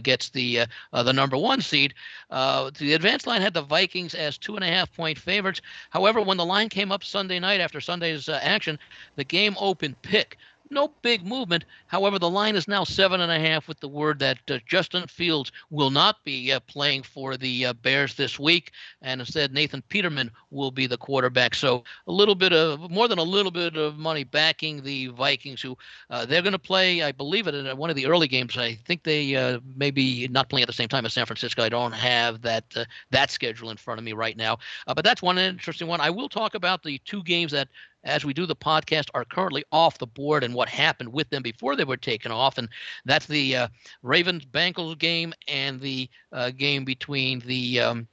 Speaker 5: gets the number 1 seed. The advanced line had the Vikings as 2.5-point favorites. However, when the line came up Sunday night after Sunday's action, the game opened pick. No big movement. However, the line is now 7.5 with the word that Justin Fields will not be playing for the Bears this week, and instead Nathan Peterman will be the quarterback. So a little bit of, more than a little bit of money backing the Vikings, who they're going to play, I believe it, in one of the early games. I think they may be not playing at the same time as San Francisco. I don't have that schedule in front of me right now. But that's one interesting one. I will talk about the two games that, as we do the podcast, are currently off the board and what happened with them before they were taken off. And that's the Ravens-Bengals game and the game between the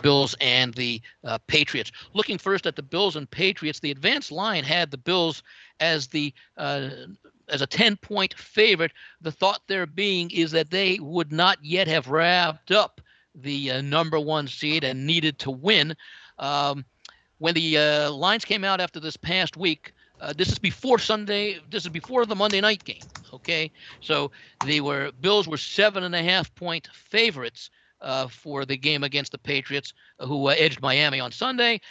Speaker 5: Bills and the Patriots. Looking first at the Bills and Patriots, the advanced line had the Bills as as a 10-point favorite. The thought there being is that they would not yet have wrapped up the number 1 seed and needed to win. When the lines came out after this past week, this is before Sunday. This is before the Monday night game. Okay, so Bills were 7.5-point favorites for the game against the Patriots, who edged Miami on Sunday.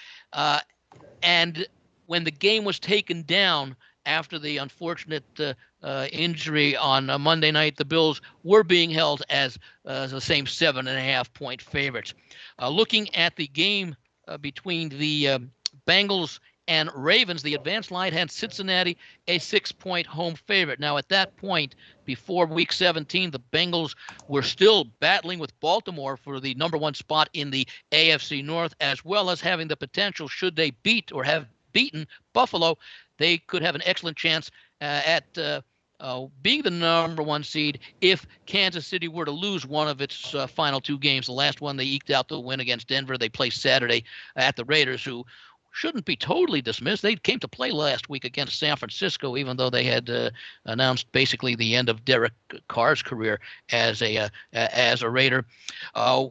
Speaker 5: And when the game was taken down after the unfortunate injury on Monday night, the Bills were being held as the same 7.5-point favorites. Looking at the game between the Bengals and Ravens, the advanced line had Cincinnati a 6-point home favorite. Now, at that point, before Week 17, the Bengals were still battling with Baltimore for the number 1 spot in the AFC North, as well as having the potential, should they beat or have beaten Buffalo, they could have an excellent chance at being the number 1 seed if Kansas City were to lose one of its final 2 games. The last one, they eked out the win against Denver. They play Saturday at the Raiders, who shouldn't be totally dismissed. They came to play last week against San Francisco, even though they had announced basically the end of Derek Carr's career as a Raider.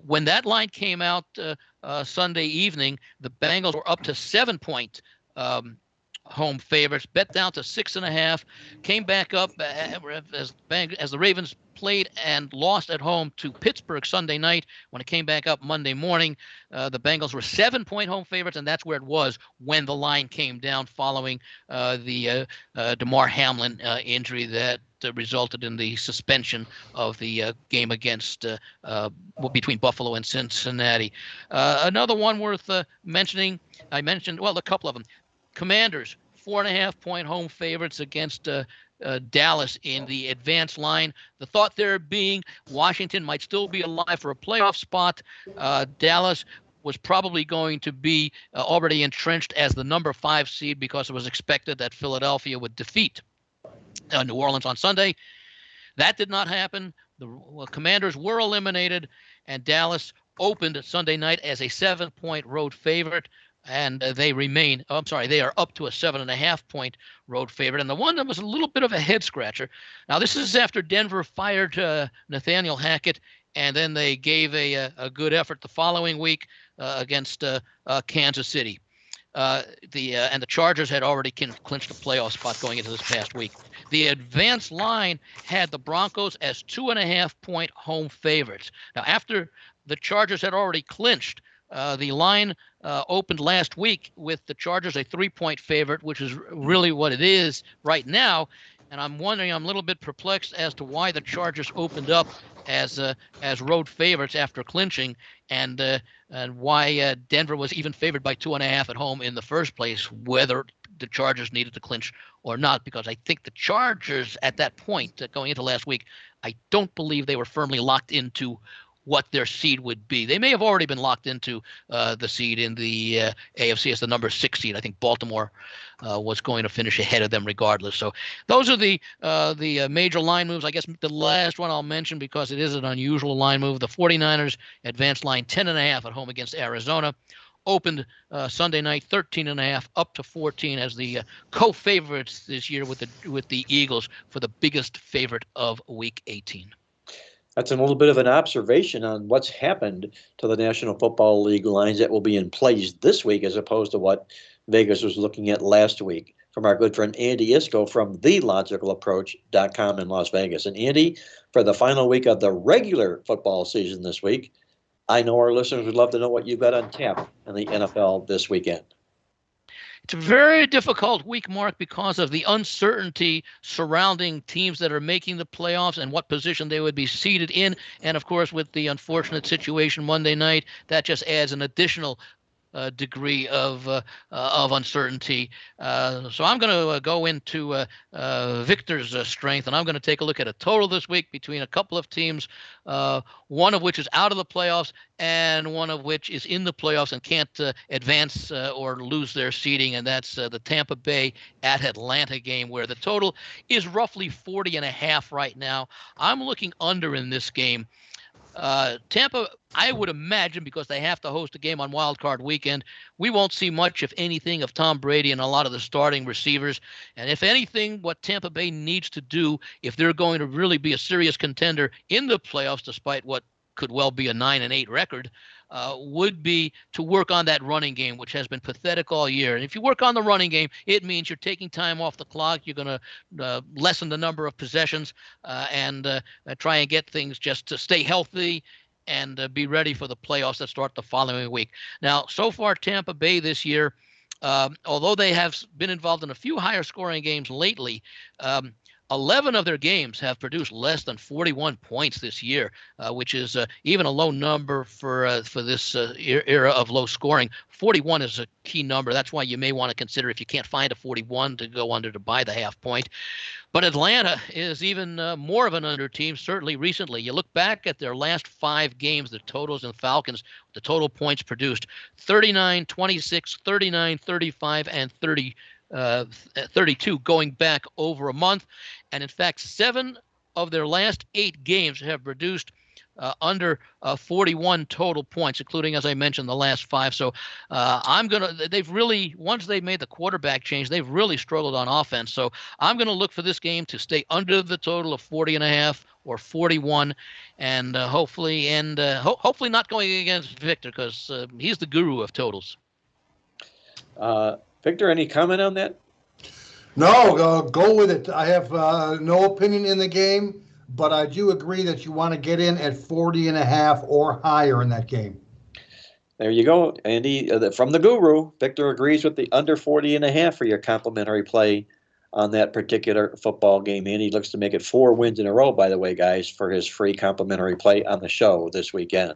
Speaker 5: When that line came out Sunday evening, the Bengals were up to 7-point home favorites, bet down to 6.5, came back up as the Ravens played and lost at home to Pittsburgh Sunday night. When it came back up Monday morning, the Bengals were 7-point home favorites, and that's where it was when the line came down following the DeMar Hamlin injury that resulted in the suspension of the game against between Buffalo and Cincinnati. Another one worth mentioning, I mentioned, well, a couple of them. Commanders, 4.5-point home favorites against Dallas in the advanced line. The thought there being Washington might still be alive for a playoff spot. Dallas was probably going to be already entrenched as the number 5 seed because it was expected that Philadelphia would defeat New Orleans on Sunday. That did not happen. The Commanders were eliminated, and Dallas opened Sunday night as a 7-point road favorite, and they remain. Oh, I'm sorry, they are up to a 7.5-point road favorite. And the one that was a little bit of a head scratcher. Now, this is after Denver fired Nathaniel Hackett, and then they gave a good effort the following week against Kansas City. And the Chargers had already clinched a playoff spot going into this past week. The advanced line had the Broncos as 2.5-point home favorites. Now, after the Chargers had already clinched, the line opened last week with the Chargers a 3-point favorite, which is really what it is right now. And I'm wondering, I'm a little bit perplexed as to why the Chargers opened up as road favorites after clinching, and why Denver was even favored by 2.5 at home in the first place, whether the Chargers needed to clinch or not, because I think the Chargers at that point going into last week, I don't believe they were firmly locked into what their seed would be. They may have already been locked into the seed in the AFC as the number 6 seed. I think Baltimore was going to finish ahead of them regardless. So those are the major line moves. I guess the last one I'll mention, because it is an unusual line move, the 49ers advanced line 10.5 at home against Arizona. Opened Sunday night 13.5 up to 14 as the co-favorites this year with the Eagles for the biggest favorite of Week 18.
Speaker 3: That's a little bit of an observation on what's happened to the National Football League lines that will be in place this week as opposed to what Vegas was looking at last week, from our good friend Andy Iskoe from TheLogicalApproach.com in Las Vegas. And Andy, for the final week of the regular football season this week, I know our listeners would love to know what you've got on tap in the NFL this weekend.
Speaker 5: It's a very difficult week, Mark, because of the uncertainty surrounding teams that are making the playoffs and what position they would be seated in. And, of course, with the unfortunate situation Monday night, that just adds an additional degree of uncertainty. So I'm going to go into Victor's strength, and I'm going to take a look at a total this week between a couple of teams, one of which is out of the playoffs and one of which is in the playoffs and can't advance or lose their seeding, and that's the Tampa Bay at Atlanta game, where the total is roughly 40.5 right now. I'm looking under in this game. Tampa, I would imagine, because they have to host a game on Wild Card Weekend, we won't see much, if anything, of Tom Brady and a lot of the starting receivers. And if anything, what Tampa Bay needs to do, if they're going to really be a serious contender in the playoffs, despite what could well be a 9-8 record, would be to work on that running game, which has been pathetic all year. And if you work on the running game, it means you're taking time off the clock. You're going to lessen the number of possessions and try and get things just to stay healthy and be ready for the playoffs that start the following week. Now, so far, Tampa Bay this year, although they have been involved in a few higher scoring games lately, 11 of their games have produced less than 41 points this year, which is even a low number for this era of low scoring. 41 is a key number. That's why you may want to consider, if you can't find a 41, to go under to buy the half point. But Atlanta is even more of an under team, certainly recently. You look back at their last 5 games, the totals and Falcons, the total points produced: 39, 26, 39, 35, and 32 going back over a month. And in fact, 7 of their last 8 games have produced under 41 total points, including, as I mentioned, the last 5. So they've really, once they made the quarterback change, they've really struggled on offense. So I'm going to look for this game to stay under the total of 40.5 or 41, and hopefully not going against Victor, because he's the guru of totals.
Speaker 3: Victor, any comment on that?
Speaker 4: No, go with it. I have no opinion in the game, but I do agree that you want to get in at 40.5 or higher in that game.
Speaker 3: There you go, Andy. From the guru, Victor agrees with the under 40.5 for your complimentary play on that particular football game. Andy looks to make it 4 wins in a row, by the way, guys, for his free complimentary play on the show this weekend.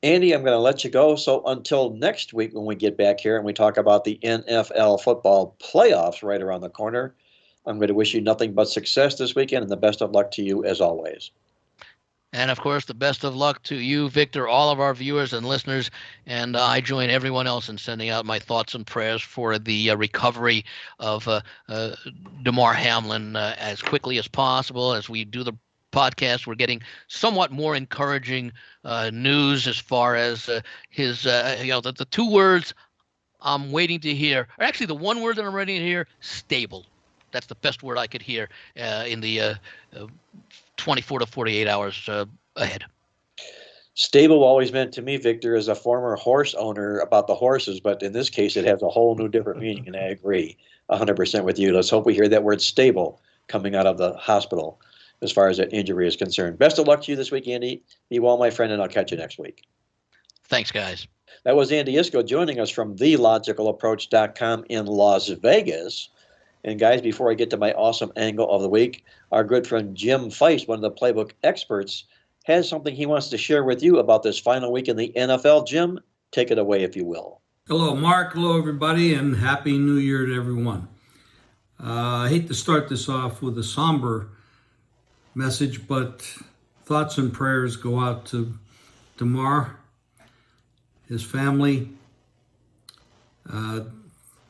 Speaker 3: Andy, I'm going to let you go. So until next week when we get back here and we talk about the NFL football playoffs right around the corner, I'm going to wish you nothing but success this weekend and the best of luck to you as always.
Speaker 5: And, of course, the best of luck to you, Victor, all of our viewers and listeners. And I join everyone else in sending out my thoughts and prayers for the recovery of Damar Hamlin as quickly as possible as we do the podcast. We're getting somewhat more encouraging news as far as his, the two words I'm waiting to hear, or actually the one word that I'm waiting to hear, stable. That's the best word I could hear in the 24 to 48 hours ahead.
Speaker 3: Stable always meant to me, Victor, as a former horse owner, about the horses, but in this case, it has a whole new different meaning, and I agree 100% with you. Let's hope we hear that word stable coming out of the hospital as far as that injury is concerned. Best of luck to you this week, Andy. Be well, my friend, and I'll catch you next week.
Speaker 5: Thanks, guys.
Speaker 3: That was Andy Iskoe joining us from TheLogicalApproach.com in Las Vegas. And guys, before I get to my awesome angle of the week, our good friend Jim Feist, one of the Playbook experts, has something he wants to share with you about this final week in the NFL. Jim, take it away, if you will.
Speaker 6: Hello, Mark. Hello, everybody, and Happy New Year to everyone. I hate to start this off with a somber message, but thoughts and prayers go out to Damar, his family.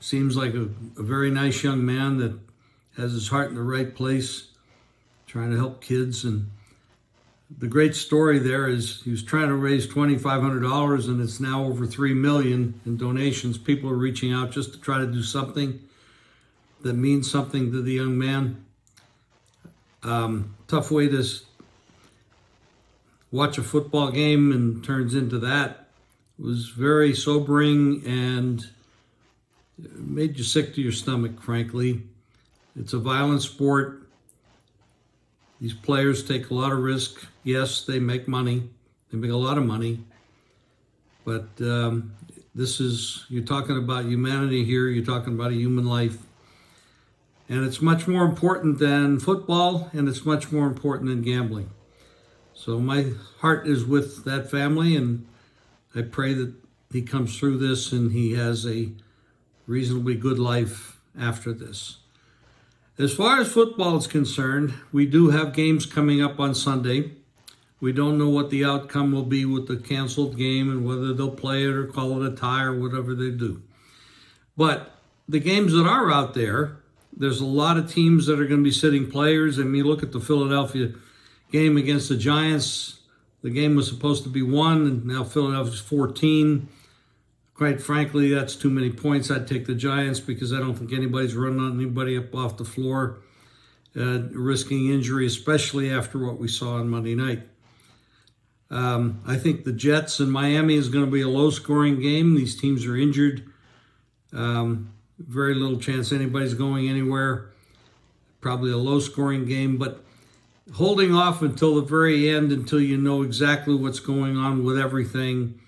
Speaker 6: Seems like a very nice young man that has his heart in the right place, trying to help kids. And the great story there is he was trying to raise $2,500, and it's now over $3 million in donations. People are reaching out just to try to do something that means something to the young man. Tough way to watch a football game and turns into that. It was very sobering and made you sick to your stomach, frankly. It's a violent sport. These players take a lot of risk. Yes, they make money. They make a lot of money. But you're talking about humanity here. You're talking about a human life. And it's much more important than football, and it's much more important than gambling. So my heart is with that family, and I pray that he comes through this and he has a reasonably good life after this. As far as football is concerned, we do have games coming up on Sunday. We don't know what the outcome will be with the canceled game and whether they'll play it or call it a tie or whatever they do. But the games that are out there, there's a lot of teams that are going to be sitting players. I mean, look at the Philadelphia game against the Giants. The game was supposed to be 1, and now Philadelphia's 14. Quite frankly, that's too many points. I'd take the Giants because I don't think anybody's running anybody up off the floor, risking injury, especially after what we saw on Monday night. I think the Jets and Miami is going to be a low-scoring game. These teams are injured. Very little chance anybody's going anywhere. Probably a low-scoring game, but holding off until the very end, until you know exactly what's going on with everything,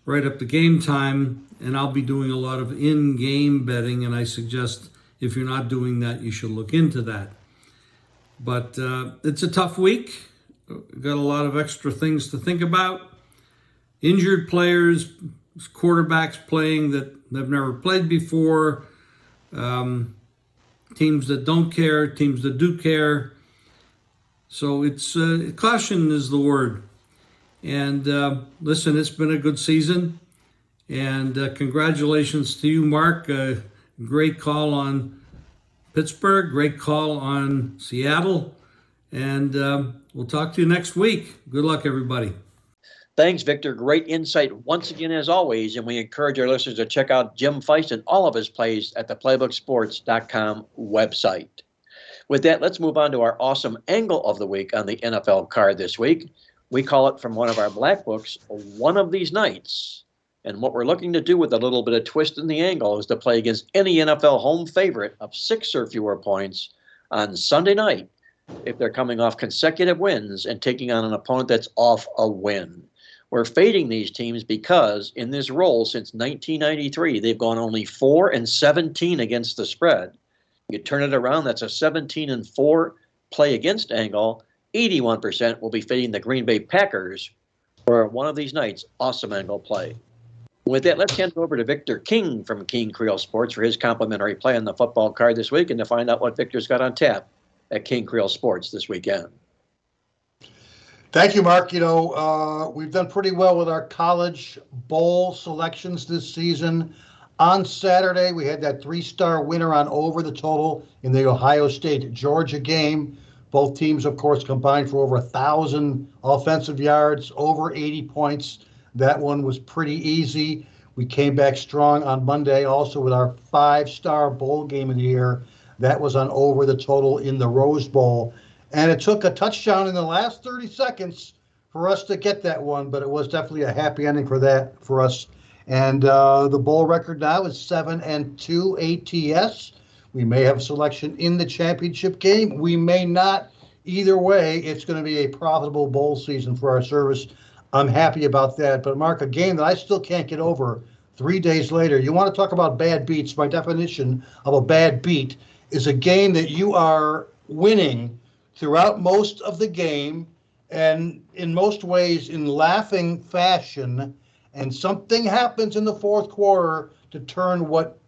Speaker 6: right up to game time, and I'll be doing a lot of in-game betting, and I suggest if you're not doing that, you should look into that. But it's a tough week. Got a lot of extra things to think about. Injured players, quarterbacks playing that they've never played before, teams that don't care, teams that do care. So it's caution is the word. And listen, it's been a good season. And congratulations to you, Mark. Great call on Pittsburgh. Great call on Seattle. And we'll talk to you next week. Good luck, everybody.
Speaker 3: Thanks, Victor. Great insight once again, as always. And we encourage our listeners to check out Jim Feist and all of his plays at the PlaybookSports.com website. With that, let's move on to our awesome angle of the week on the NFL card this week. We call it, from one of our black books, One of These Nights. And what we're looking to do with a little bit of twist in the angle is to play against any NFL home favorite of 6 or fewer points on Sunday night if they're coming off consecutive wins and taking on an opponent that's off a win. We're fading these teams because in this role since 1993, they've gone only 4-17 against the spread. You turn it around, that's a 17-4 play against angle. 81% will be fading the Green Bay Packers for One of These Nights awesome angle play. With that, let's hand it over to Victor King from King Creole Sports for his complimentary play on the football card this week and to find out what Victor's got on tap at King Creole Sports this weekend.
Speaker 4: Thank you, Mark. We've done pretty well with our college bowl selections this season. On Saturday, we had that 3-star winner on over the total in the Ohio State-Georgia game. Both teams, of course, combined for over 1,000 offensive yards, over 80 points. That one was pretty easy. We came back strong on Monday also with our 5-star bowl game of the year. That was on over the total in the Rose Bowl. And it took a touchdown in the last 30 seconds for us to get that one, but it was definitely a happy ending for that for us. And the bowl record now is 7-2 ATS. We may have selection in the championship game. We may not. Either way, it's going to be a profitable bowl season for our service. I'm happy about that. But, Mark, a game that I still can't get over 3 days later. You want to talk about bad beats. My definition of a bad beat is a game that you are winning throughout most of the game and in most ways in laughing fashion, and something happens in the fourth quarter to turn what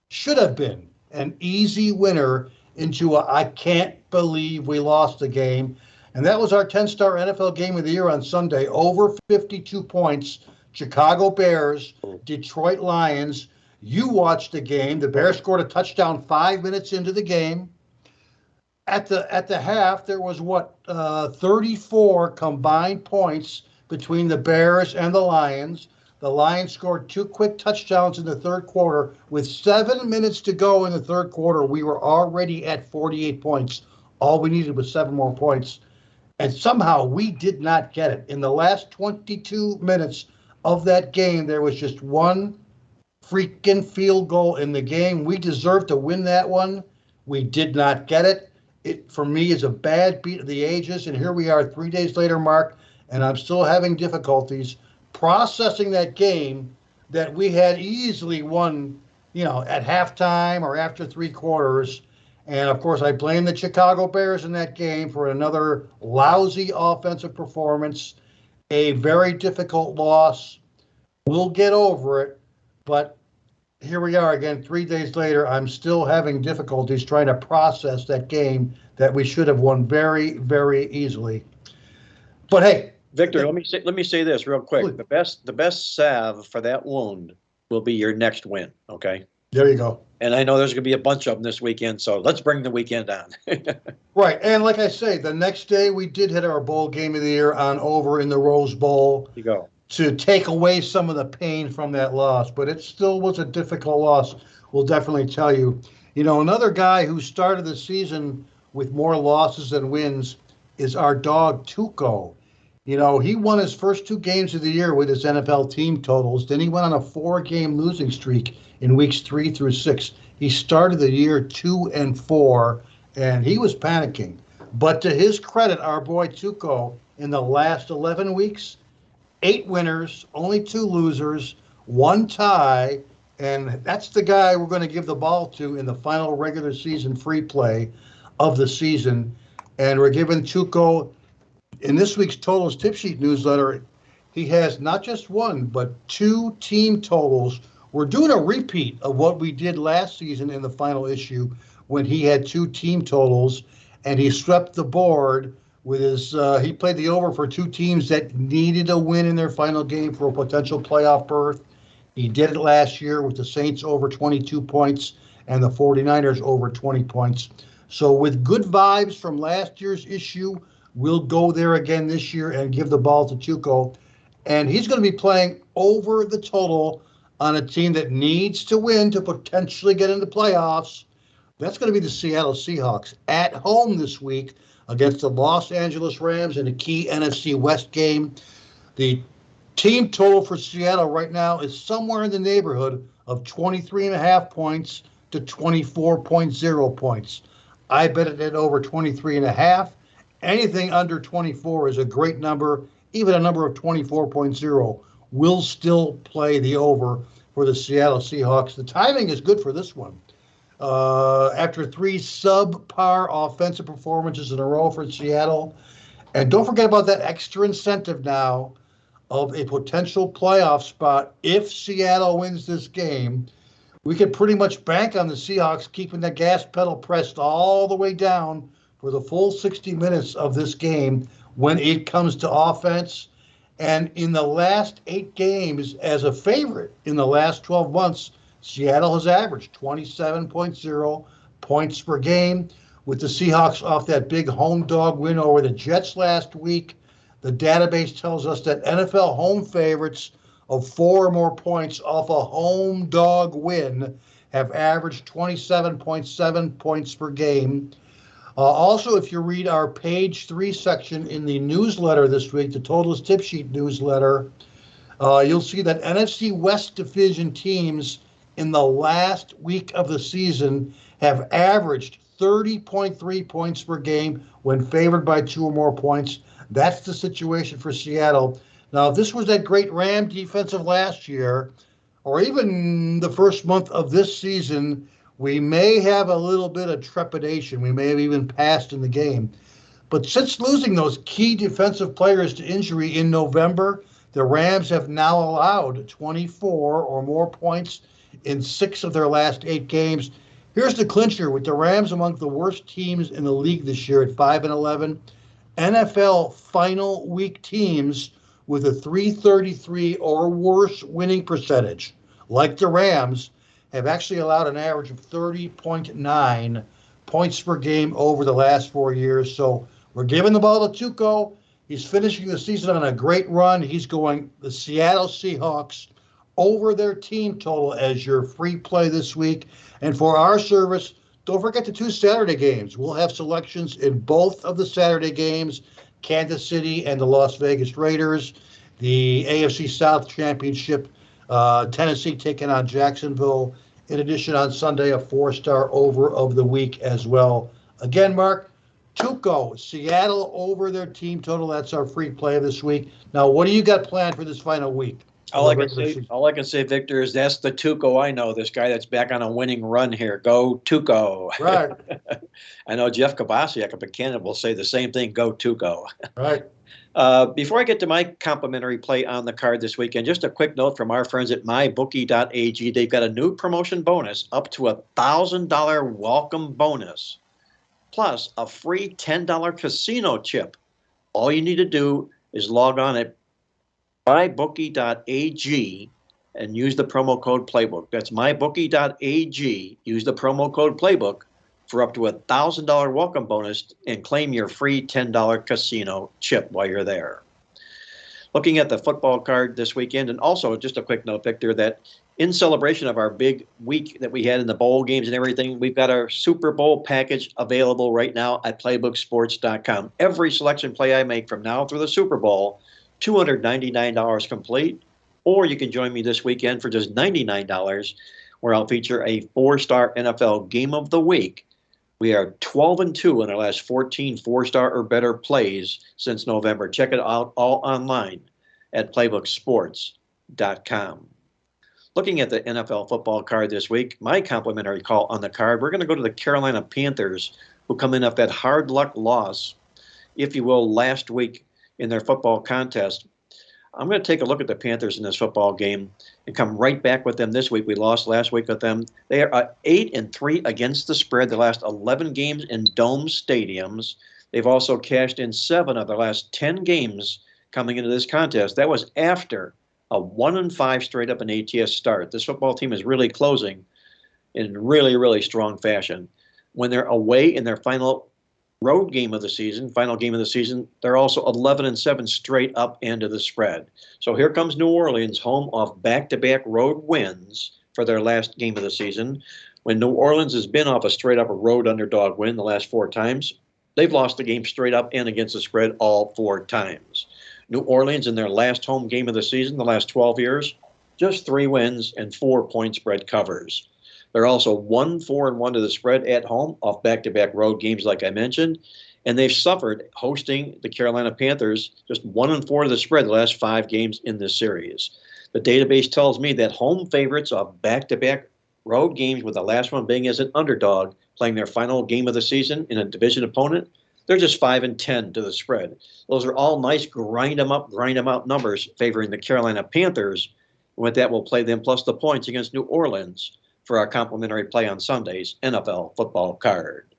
Speaker 4: should have been an easy winner into a I can't believe we lost the game. And that was our 10-star NFL game of the year on Sunday. Over 52 points. Chicago Bears, Detroit Lions. You watched the game. The Bears scored a touchdown 5 minutes into the game. At the half, there was 34 combined points between the Bears and the Lions. The Lions scored 2 quick touchdowns in the third quarter. With 7 minutes to go in the third quarter, we were already at 48 points. All we needed was 7 more points. And somehow we did not get it. In the last 22 minutes of that game, there was just one freaking field goal in the game. We deserved to win that one. We did not get it. It, for me, is a bad beat of the ages. And here we are 3 days later, Mark, and I'm still having difficulties processing that game that we had easily won, at halftime or after 3 quarters. And, of course, I blame the Chicago Bears in that game for another lousy offensive performance, a very difficult loss. We'll get over it, but here we are again 3 days later. I'm still having difficulties trying to process that game that we should have won very, very easily. But, hey,
Speaker 3: Victor, let me say this real quick.
Speaker 4: Please.
Speaker 3: The best salve for that wound will be your next win. Okay.
Speaker 4: There you go.
Speaker 3: And I know there's going to be a bunch of them this weekend, so let's bring the weekend on.
Speaker 4: Right, and like I say, the next day we did hit our bowl game of the year on over in the Rose Bowl.
Speaker 3: You go.
Speaker 4: To take away some of the pain from that loss, but it still was a difficult loss. We'll definitely tell you. Another guy who started the season with more losses than wins is our dog Tuco. He won his first 2 games of the year with his NFL team totals. Then he went on a 4-game losing streak in weeks 3 through 6. He started the year 2-4, and he was panicking. But to his credit, our boy Tuco, in the last 11 weeks, 8 winners, only 2 losers, 1 tie, and that's the guy we're going to give the ball to in the final regular season free play of the season. And we're giving Tuco, in this week's Totals Tip Sheet newsletter, he has not just 1, but 2 team totals. We're doing a repeat of what we did last season in the final issue when he had 2 team totals, and he swept the board with his, he played the over for 2 teams that needed a win in their final game for a potential playoff berth. He did it last year with the Saints over 22 points and the 49ers over 20 points. So with good vibes from last year's issue, we'll go there again this year and give the ball to Tuco. And he's going to be playing over the total on a team that needs to win to potentially get into playoffs. That's going to be the Seattle Seahawks at home this week against the Los Angeles Rams in a key NFC West game. The team total for Seattle right now is somewhere in the neighborhood of 23.5 points to 24.0 points. I bet it at over 23.5. Anything under 24 is a great number. Even a number of 24.0 will still play the over for the Seattle Seahawks. The timing is good for this one. After 3 subpar offensive performances in a row for Seattle. And don't forget about that extra incentive now of a potential playoff spot. If Seattle wins this game, we can pretty much bank on the Seahawks keeping the gas pedal pressed all the way down for the full 60 minutes of this game when it comes to offense. And in the last 8 games, as a favorite in the last 12 months, Seattle has averaged 27.0 points per game. with the Seahawks off that big home dog win over the Jets last week. The database tells us that NFL home favorites of 4 or more points off a home dog win have averaged 27.7 points per game. Also, if you read our page 3 section in the newsletter this week, the Totals Tip Sheet newsletter, you'll see that NFC West Division teams in the last week of the season have averaged 30.3 points per game when favored by 2 or more points. That's the situation for Seattle. Now, if this was that great Ram defense of last year, or even the first month of this season, we may have a little bit of trepidation. We may have even passed in the game. But since losing those key defensive players to injury in November, the Rams have now allowed 24 or more points in 6 of their last 8 games. Here's the clincher, with the Rams among the worst teams in the league this year at 5-11. NFL final week teams with a 333 or worse winning percentage, like the Rams, have actually allowed an average of 30.9 points per game over the last 4 years. So we're giving the ball to Tuco. He's finishing the season on a great run. He's going the Seattle Seahawks over their team total as your free play this week. And for our service, don't forget the 2 Saturday games. We'll have selections in both of the Saturday games, Kansas City and the Las Vegas Raiders. The AFC South Championship, Tennessee taking on Jacksonville. In addition, on Sunday, a 4-star over of the week as well. Again, Mark, Tuco, Seattle over their team total. That's our free play this week. Now, what do you got planned for this final week?
Speaker 3: All I can say, Victor, is that's the Tuco I know, this guy that's back on a winning run here. Go Tuco.
Speaker 4: Right.
Speaker 3: I know Jeff Kabasiak up in Canada will say the same thing, go Tuco.
Speaker 4: Right.
Speaker 3: Before I get to my complimentary play on the card this weekend, just a quick note from our friends at mybookie.ag. They've got a new promotion bonus up to $1,000 welcome bonus, plus a free $10 casino chip. All you need to do is log on at mybookie.ag and use the promo code Playbook. That's mybookie.ag. Use the promo code Playbook for up to $1,000 welcome bonus and claim your free $10 casino chip while you're there. Looking at the football card this weekend, and also just a quick note, Victor, that in celebration of our big week that we had in the bowl games and everything, we've got our Super Bowl package available right now at playbooksports.com. Every selection play I make from now through the Super Bowl, $299 complete, or you can join me this weekend for just $99, where I'll feature a 4-star NFL Game of the Week. We are 12-2 in our last 14 4-star or better plays since November. Check it out all online at playbooksports.com. Looking at the NFL football card this week, my complimentary call on the card, we're going to go to the Carolina Panthers, who come in off that hard luck loss, if you will, last week in their football contest. I'm going to take a look at the Panthers in this football game and come right back with them this week. We lost last week with them. They are 8-3 against the spread the last 11 games in dome stadiums. They've also cashed in 7 of their last 10 games coming into this contest. That was after a 1-5 straight up in ATS start. This football team is really closing in really, really strong fashion. When they're away in their final road game of the season, final game of the season, they're also 11-7 straight up into the spread. So here comes New Orleans, home off back-to-back road wins for their last game of the season. When New Orleans has been off a straight-up road underdog win the last 4 times, they've lost the game straight up and against the spread all 4 times. New Orleans, in their last home game of the season, the last 12 years, just 3 wins and 4 point spread covers. They're also 1-4-1 to the spread at home off back-to-back road games, like I mentioned. And they've suffered hosting the Carolina Panthers, just 1-4 to the spread the last 5 games in this series. The database tells me that home favorites of back-to-back road games, with the last one being as an underdog, playing their final game of the season in a division opponent, they're just 5-10 to the spread. Those are all nice grind 'em out numbers favoring the Carolina Panthers. And with that, we'll play them plus the points against New Orleans for our complimentary play on Sunday's NFL football card.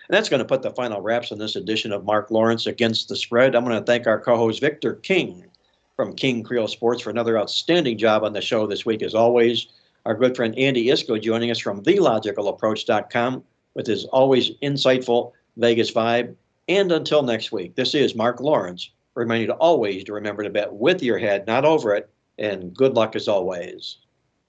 Speaker 3: And that's going to put the final wraps on this edition of Mark Lawrence Against the Spread. I'm going to thank our co-host Victor King from King Creole Sports for another outstanding job on the show this week, as always. Our good friend Andy Iskoe joining us from TheLogicalApproach.com with his always insightful Vegas vibe. And until next week, this is Mark Lawrence, reminding you to always to remember to bet with your head, not over it, and good luck as always.